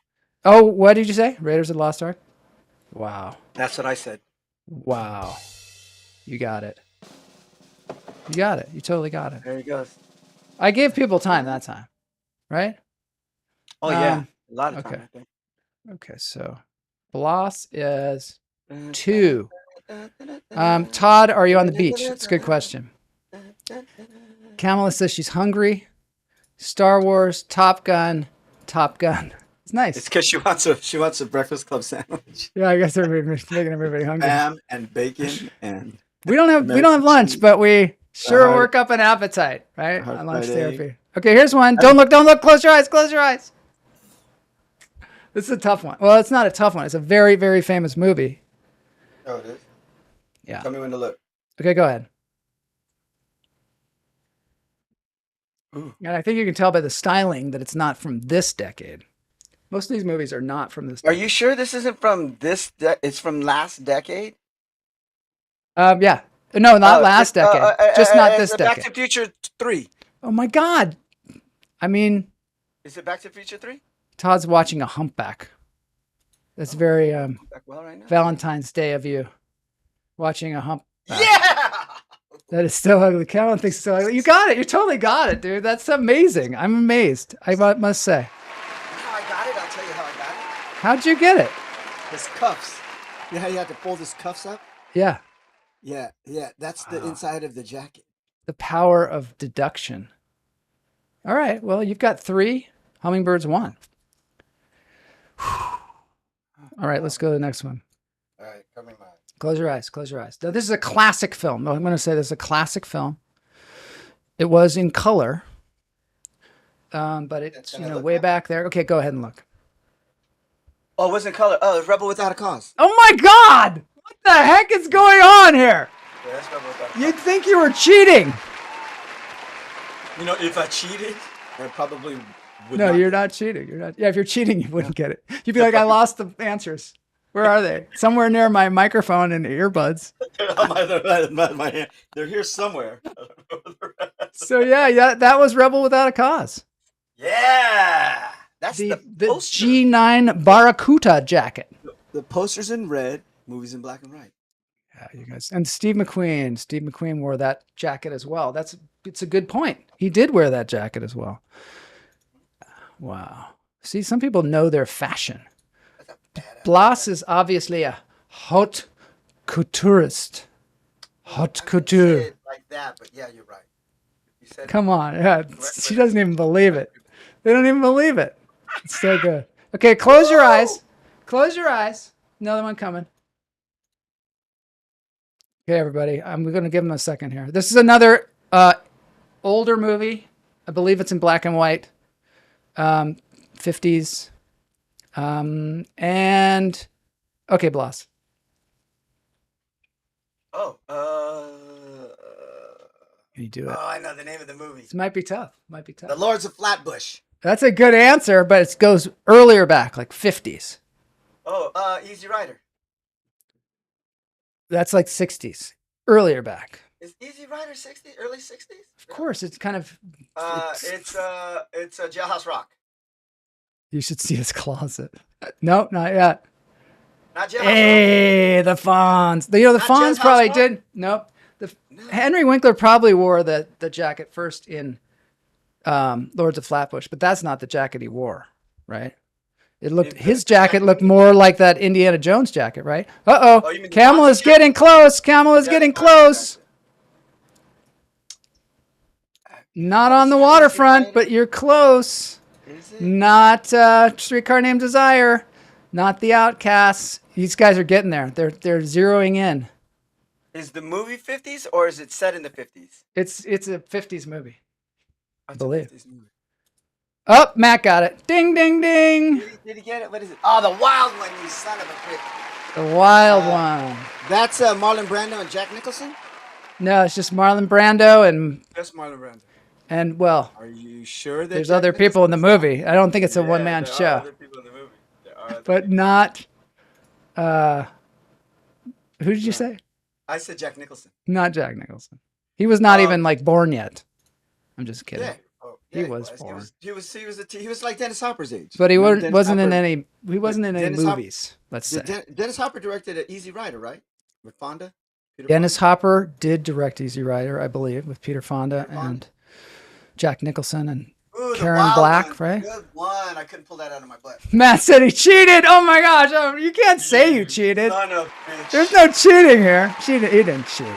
Oh, what did you say? Raiders of the Lost Ark? Wow. that's what I said. Wow. You got it. You got it. You totally got it. There he goes. I gave people time that time, right? Oh yeah, a lot of okay. time. I think. Okay, so Blas is 2. Todd, are you on the beach? It's a good question. Kamala says she's hungry. Star Wars, Top Gun. It's nice. It's because she wants a Breakfast Club sandwich. Yeah, I guess everybody's making everybody hungry. Ham and bacon and. We don't have lunch, but we sure work up an appetite, right? On lunch therapy. Okay, here's one. Don't look. Close your eyes. This is a tough one. Well, it's not a tough one. It's a very, very famous movie. Oh, it is? Yeah. Tell me when to look. Okay, go ahead. Ooh. And I think you can tell by the styling that it's not from this decade. Most of these movies are not from this Are decade. you sure this isn't from this? It's from last decade? Yeah. No, not last decade. Just not this decade. Back to Future 3. Oh my God. I mean, Is it Back to Future 3? Todd's watching a humpback. That's very Back well right now. Valentine's Day of you. Watching a humpback. Yeah. That is so ugly. Calvin thinks it's so ugly. You got it. You totally got it, dude. That's amazing. I'm amazed. I must say. How I got it? I'll tell you how I got it. How'd you get it? His cuffs. You know how you have to fold his cuffs up? Yeah. Yeah. That's the inside of the jacket. The power of deduction. All right. Well, you've got 3. Hummingbirds 1. All right. Let's go to the next one. All right. Cover my eyes. Close your eyes. Now, this is a classic film. I'm going to say this is a classic film. It was in color, but it's way back there. Okay, go ahead and look. Oh, it was in color. Oh, it's Rebel Without a Cause. Oh my God! What the heck is going on here? Yeah, that's Rebel Without a Cause. You'd think you were cheating. You know, if I cheated, I probably would No, not. you're not cheating. You're not. Yeah, if you're cheating, you wouldn't get it. You'd be like, I lost the answers. Where are they? Somewhere near my microphone and earbuds. my hand. They're here somewhere. So yeah, that was Rebel Without a Cause. Yeah. That's The the poster. G9 Barracuda jacket. The poster's in red, movies in black and white. Yeah, you guys. And Steve McQueen. Steve McQueen wore that jacket as well. It's a good point. He did wear that jacket as well. Wow. See, some people know their fashion. Blas is obviously a haute couturist. Haute couture. Say it like that, but yeah, you're right. You said Come on. Yeah, she doesn't even believe it. They don't even believe it. It's so good. Okay, close your eyes. Close your eyes. Another one coming. Okay, everybody. I'm going to give them a second here. This is another older movie. I believe it's in black and white. 50s. And okay, Blas. Oh, Can you do it? I know the name of the movie. This might be tough. The Lords of Flatbush. That's a good answer, but it goes earlier back, like 50s. Oh, Easy Rider. That's like 60s. Earlier back. Is Easy Rider 60s? Early 60s? Of course, it's kind of. It's Jailhouse Rock. You should see his closet. Nope, not yet. Not Jailhouse Hey, the Fonz. The Not Fonz Jailhouse probably Rock? did. Nope. Henry Winkler probably wore the jacket first in Lords of Flatbush, but that's not the jacket he wore, right? His jacket looked more like that Indiana Jones jacket, right? Oh, you mean the Kamala's Fonzie getting close. Kamala's getting close. Not on the waterfront, but you're close. Is it? Not Streetcar Named Desire. Not The Outcasts. These guys are getting there. They're zeroing in. Is the movie 50s or is it set in the 50s? It's a 50s movie. I believe. Oh, Matt got it. Ding, ding, ding. Did he get it? What is it? Oh, the wild one, you son of a bitch. The wild one. That's Marlon Brando and Jack Nicholson? No, it's just Marlon Brando and That's Marlon Brando. And well, Are you sure that there's Jack other people in the Nicholson is not? movie. I don't think it's a Yeah, one-man there are show, other people in the movie. There are other but people. not. Who did you No. say? I said Jack Nicholson. Not Jack Nicholson. He was not even like born yet. I'm just kidding. Yeah. Oh, He yeah, was born. He was like Dennis Hopper's age. But he Remember Dennis wasn't in Hopper? any. He wasn't in any Dennis Hopper- movies. Let's say. Dennis Hopper directed an Easy Rider, right? With Fonda. Peter Dennis Fonda? Hopper did direct Easy Rider, I believe, with Peter Fonda Peter Fonda. and Jack Nicholson and Ooh, the Karen Wild Black, One. right? Good one. I couldn't pull that out of my butt. Matt said he cheated. Oh my gosh! You can't say you cheated. Son of a bitch. There's no cheating here. He didn't cheat.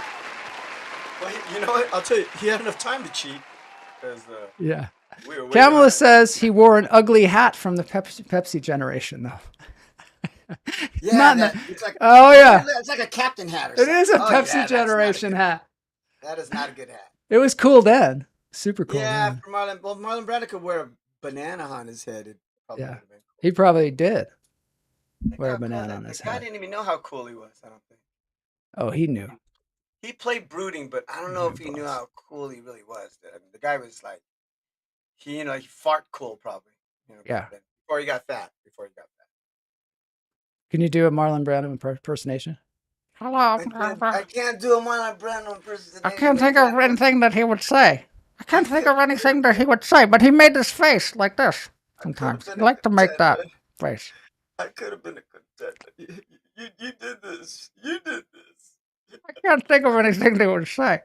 Well, you know what? I'll tell you. He had enough time to cheat. Because Yeah. we were way Kamala behind. says he wore an ugly hat from the Pepsi generation, though. Yeah, Not in that, the- it's like Oh yeah, it's like a captain hat or it something. is a Oh, yeah, Pepsi that's not a generation good- hat. That is not a good hat. It was cool then. Super cool. Yeah, then. for Marlon Brando could wear a banana on his head. It probably Yeah. would have been cool. He probably did Think wear how a cool banana that- on his the guy head. didn't even know how cool he was. I don't think Oh, he knew. he played brooding, but I don't know Yeah, if he knew boss. how cool he really was. I mean, the guy was like, he fart cool probably. Yeah. Before he got fat. Can you do a Marlon Brando impersonation? Hello. I can't do a Marlon Brando impersonation. I can't think of anything that he would say. I can't think of anything that he would say, but he made this face like this sometimes. He liked to make that face. I could have been a contender. You did this. You did this. I can't think of anything they would say.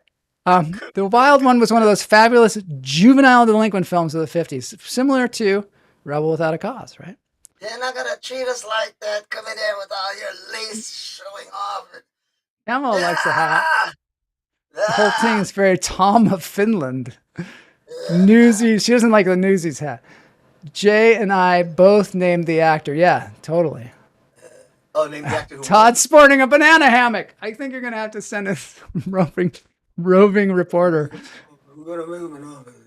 The Wild One was one of those fabulous juvenile delinquent films of the 50s, similar to Rebel Without a Cause, right? You're not gonna treat us like that. Come in here with all your lace showing off. Emma likes the hat. Ah! The whole thing is very Tom of Finland. Newsies. She doesn't like the Newsies hat. Jay and I both named the actor. Yeah, totally. Oh, name the actor who Todd sporting a banana hammock. I think you're going to have to send a roving reporter.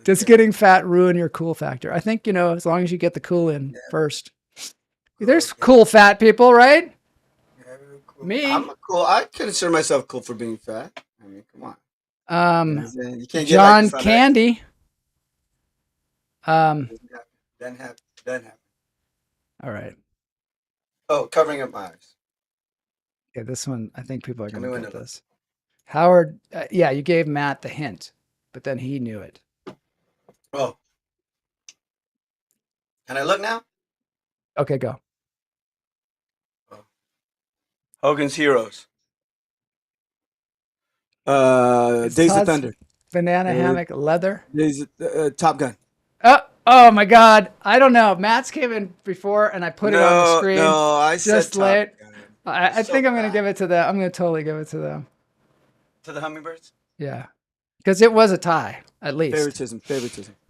Does getting fat ruin your cool factor? I think, as long as you get the cool in first. There's cool fat people, right? Cool. Me. I consider myself cool for being fat. I mean, come on. You can't get John like this on Candy. accident. Doesn't happen. All right. Oh, covering up my eyes. Yeah, this one, I think people are Tell going me to when get to- this. Howard, yeah, you gave Matt the hint, but then he knew it. Oh. Can I look now? Okay, go. Hogan's Heroes. It's Days of Todd's Thunder. Banana hammock leather. Top Gun. Oh my God. I don't know. Matt's came in before and I put it on the screen. No, I said just Top late. Gun. I So think I'm going to bad. give it to them. I'm going to totally give it to them. To the Hummingbirds? Yeah. Because it was a tie, at least. Favoritism.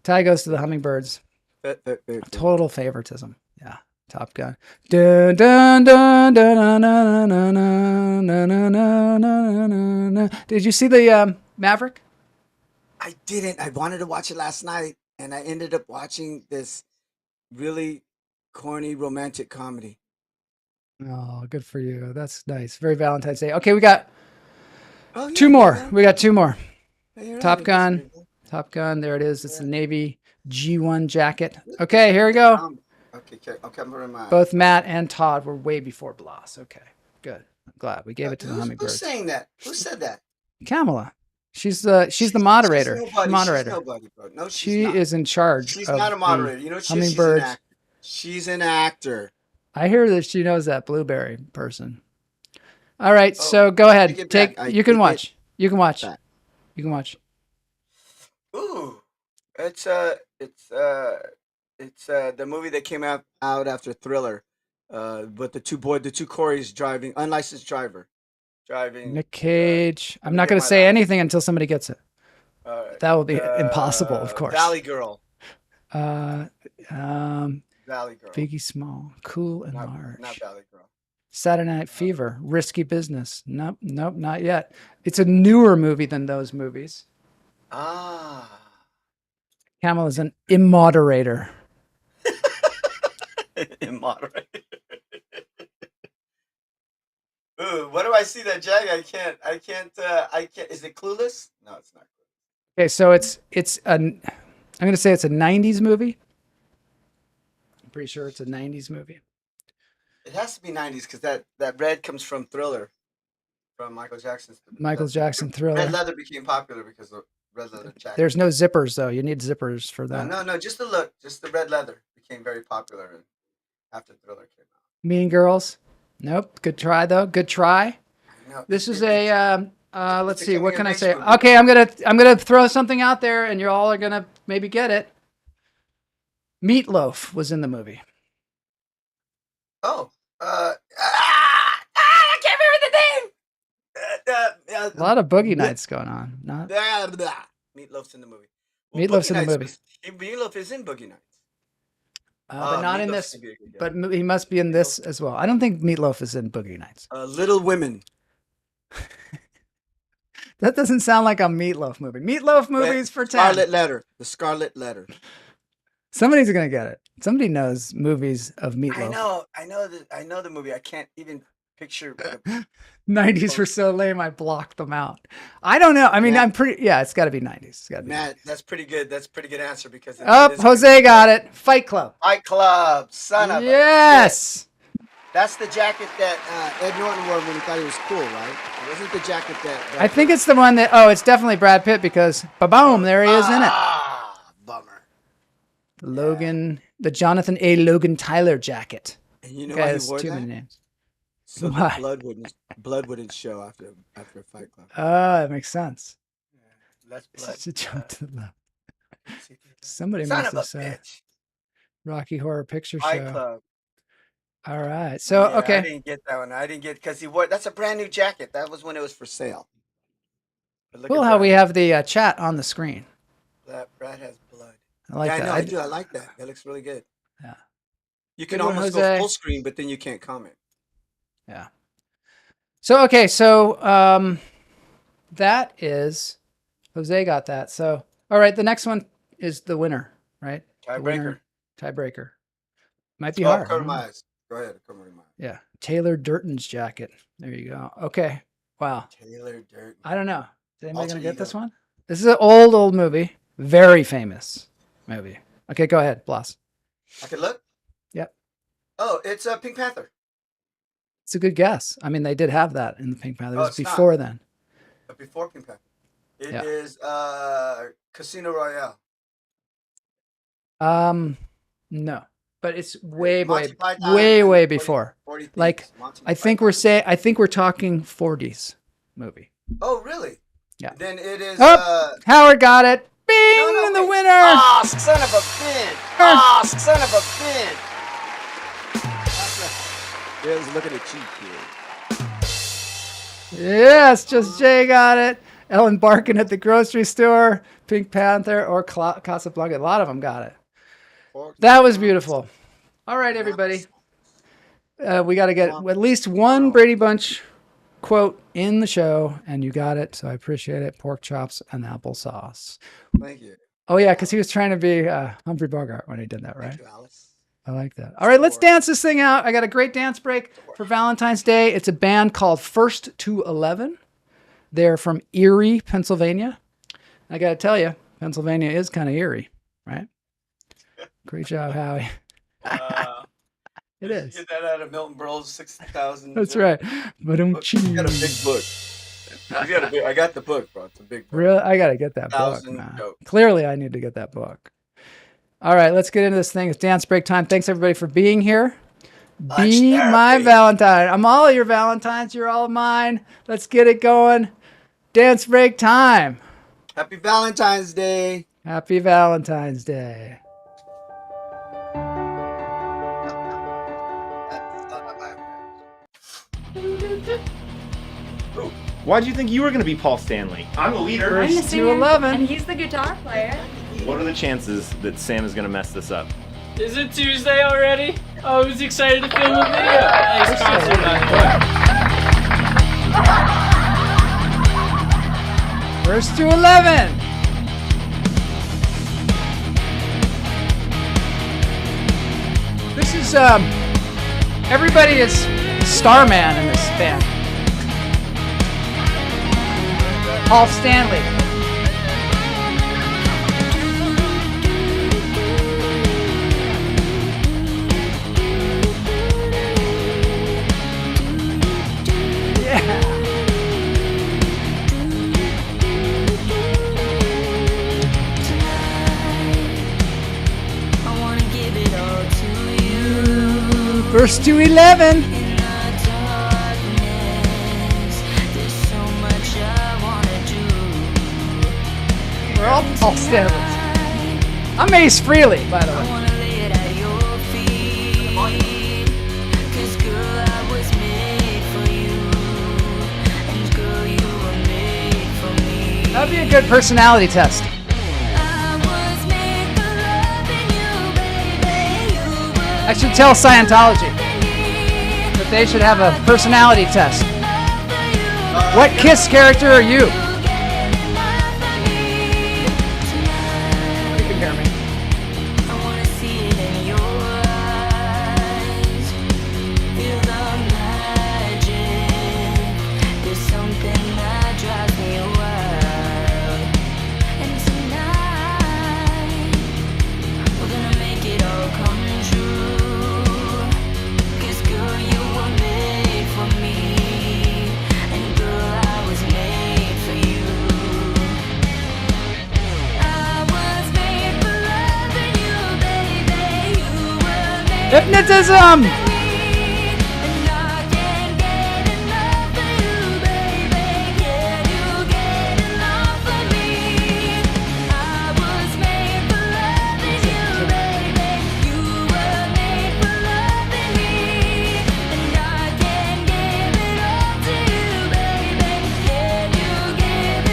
Tie goes to the Hummingbirds. Favoritism. Total favoritism. Yeah. Top Gun. Dun, dun, dun, dun, dun, dun, dun, dun, dun, dun, dun, dun, dun. Did you see the Maverick? I didn't. I wanted to watch it last night, and I ended up watching this really corny romantic comedy. Oh, good for you. That's nice. Very Valentine's Day. Okay, we got Oh, yeah, two more. yeah. We got two more. Yeah, you're Top right. Gun. Top Gun. There it is. It's the Navy G1 jacket. Okay, here we go. Okay, I'm covering my eyes. Both Matt and Todd were way before Blas. Okay, good. I'm glad we gave it to the Who's Hummingbirds. saying that? Who said that? Kamala. She's the moderator. She's nobody. Moderator. She's nobody, bro. No, she's She not. is in charge. She's of not a the moderator. You know, she's an Hummingbirds. actor. She's an actor. I hear that she knows that blueberry person. All right, Oh, so go ahead. take it Take. back. You can take watch. You can watch. back. You can watch. Ooh, it's the movie that came out after Thriller, with the two Corys driving, unlicensed driving. Nick Cage. I'm me not get going my to say last- anything until somebody gets it. All right. That will be impossible, of course. Valley Girl. Valley Girl. Biggie Small, Cool and not Large. Valley Girl. Saturday Night Fever, Risky Business. Nope, not yet. It's a newer movie than those movies. Ah. Camel is an immoderator. Immoderate. Ooh, what do I see that Jag? I can't. Is it Clueless? No, it's not. Okay, so I'm going to say it's a 90s movie. I'm pretty sure it's a 90s movie. It has to be 90s because that red comes from Thriller, from Michael Jackson's. Michael Jackson Thriller. Red leather became popular because of red leather jacket. There's no zippers though. You need zippers for that. No, just the look. Just the red leather became very popular after Thriller came out. Mean Girls. Nope. Good try though. Good try. No, This is a let's see, what becoming can a I big say? movie. Okay, I'm gonna throw something out there and you all are gonna maybe get it. Meatloaf was in the movie. Oh. I can't remember the name. A lot of boogie nights going on. Not Meatloaf's in the movie. Meatloaf's in the Boogie movie. Nights Meatloaf is in Boogie Nights. but not in Meatloaf this. should be a good guess. But he must be in this as well. I don't think Meatloaf is in Boogie Nights. Little Women. That doesn't sound like a Meatloaf movie. Meatloaf movies for 10. Scarlet Letter. The Scarlet Letter. Somebody's gonna get it. Somebody knows movies of Meatloaf. I know the movie. I can't even picture. 90s were so lame, I blocked them out. I don't know. I mean, Matt- it's got to be 90s. It's got to be. Matt, that's pretty good. That's a pretty good answer because. Oh, Jose got it. Fight Club. Fight Club. Son of a. Yes. That's the jacket that Ed Norton wore when he thought he was cool, right? It wasn't the jacket that. I think it's the one that. Oh, it's definitely Brad Pitt because ba-boom, there he is in it. Ah, bummer. The Jonathan A. Logan Tyler jacket. And you know Okay, why he there's wore too that? many names. So Why? the blood wouldn't show after a Fight Club. Oh, that makes sense. Less blood. It's a jump to the left. See? Somebody Son must of a have said bitch. Rocky Horror Picture Fight Show. Club. All right. So, Yeah, I okay. didn't get that one. I didn't get because he wore. That's a brand new jacket. That was when it was for sale. But look Cool at how Brad. we have the chat on the screen. Brad has blood. I like Yeah, that. I know. I do. I like that. That looks really good. Yeah. You can Good one, almost Jose. go full screen, but then you can't comment. Yeah. So, okay. So, that is, Jose got that. So, all right. The next one is the winner, right? The winner, tiebreaker. Might be hard. I Cover don't my know. eyes. Go ahead. Cover my eyes. Yeah. Taylor Durton's jacket. There you go. Okay. Wow. Taylor Durden. I don't know. Is anybody Alter going to get this ego. one? This is an old movie. Very famous movie. Okay. Go ahead, Blas. I can look. Yep. Oh, it's Pink Panther. It's a good guess. I mean, they did have that in the Pink Panther. It Oh, was it's not. before then. But before Pink Panther, it Yeah. is Casino Royale. No, but it's way Monty Python way and 40 before. 40 Thieves. Like, Monty I think Python. I think we're talking 40s movie. Oh, really? Yeah. Then it is. Oh, Howard got it. Bing, No, and the wait. winner. Ah, son of a bitch! Ah, son of a bitch! Yeah, I was looking at you, kid. Yes, just Jay got it. Ellen Barkin at the grocery store, Pink Panther, or Casablanca. A lot of them got it. That was beautiful. All right, everybody. We got to get at least one Brady Bunch quote in the show, and you got it, so I appreciate it. Pork chops and applesauce. Thank you. Oh, yeah, because he was trying to be Humphrey Bogart when he did that, right? Thank you, Alice. I like that. All right, let's dance this thing out. I got a great dance break for Valentine's Day. It's a band called First to 11. They're from Erie, Pennsylvania. I got to tell you, Pennsylvania is kind of eerie, right? Great job, Howie. It is. Get that out of Milton Berle's 60,000. That's right. But You got a big book. I got the book, bro. It's a big book. Really, I got to get that book. 1,000 Man. jokes. Clearly, I need to get that book. All right, let's get into this thing. It's dance break time. Thanks everybody for being here. Be my Valentine. I'm all your Valentines. You're all mine. Let's get it going. Dance break time. Happy Valentine's Day. Happy Valentine's Day. Why'd you think you were going to be Paul Stanley? I'm the leader. I'm the First to singer, 11. and he's the guitar player. What are the chances that Sam is going to mess this up? Is it Tuesday already? I was excited to film a video. Nice concert, by the way. First to 11. This is, everybody is Starman in this band. Paul Stanley. First to 11. We're all Paul Stanleys. I'm Ace Frehley, by the way. That'd be a good personality test. I should tell Scientology that they should have a personality test. What Kiss character are you? You can hear me. Hypnotism!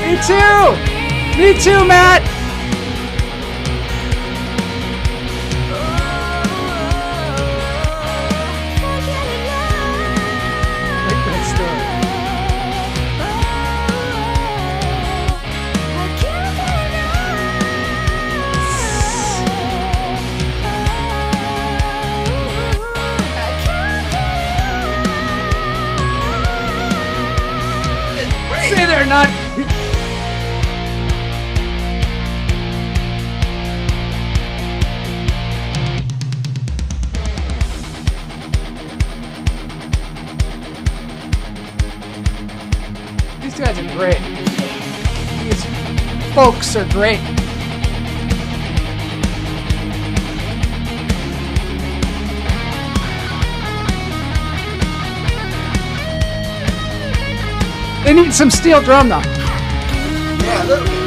Me too! Me too, Matt! Say they're not. These guys are great. These folks are great. They need some steel drum though. Yeah, a little bit.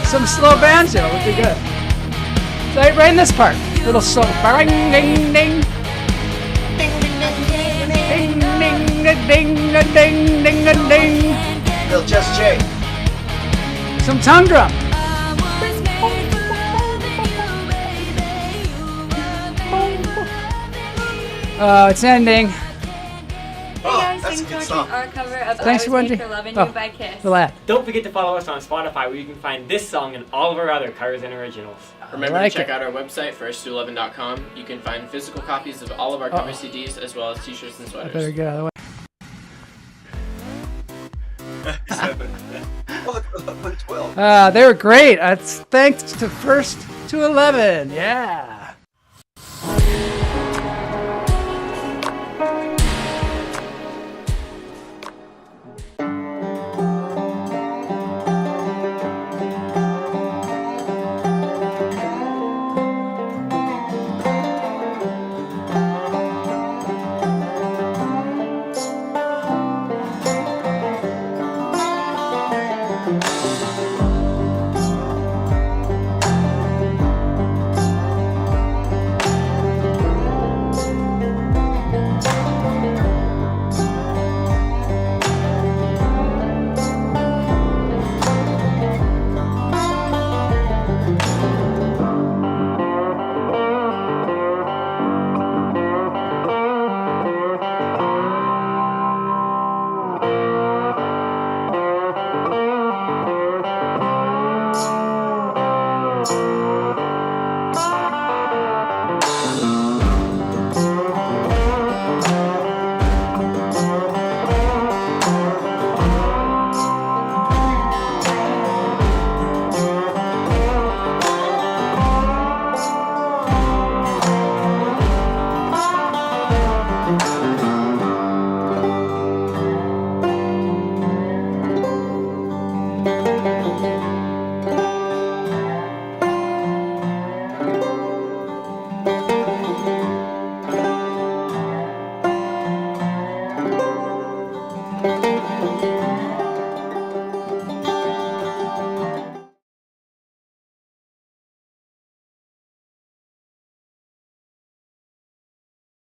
Some slow banjo would be good. So right in this part, little slow. Ding ding ding. Ding ding ding ding ding ding ding. Little Just Jay. Some tongue drum. Oh, it's ending. Hey guys, that's a thanks good for song. watching our cover of Thanks for I Was watching. Made for Loving Oh, You by Kiss. the lad. Don't forget to follow us on Spotify where you can find this song and all of our other covers and originals. Remember like to check it. out our website, first211.com. You can find physical copies of all of our cover CDs as well as t-shirts and I sweaters. better get out of the way. Oh, 112. They were great. Thanks to First to 11. Yeah.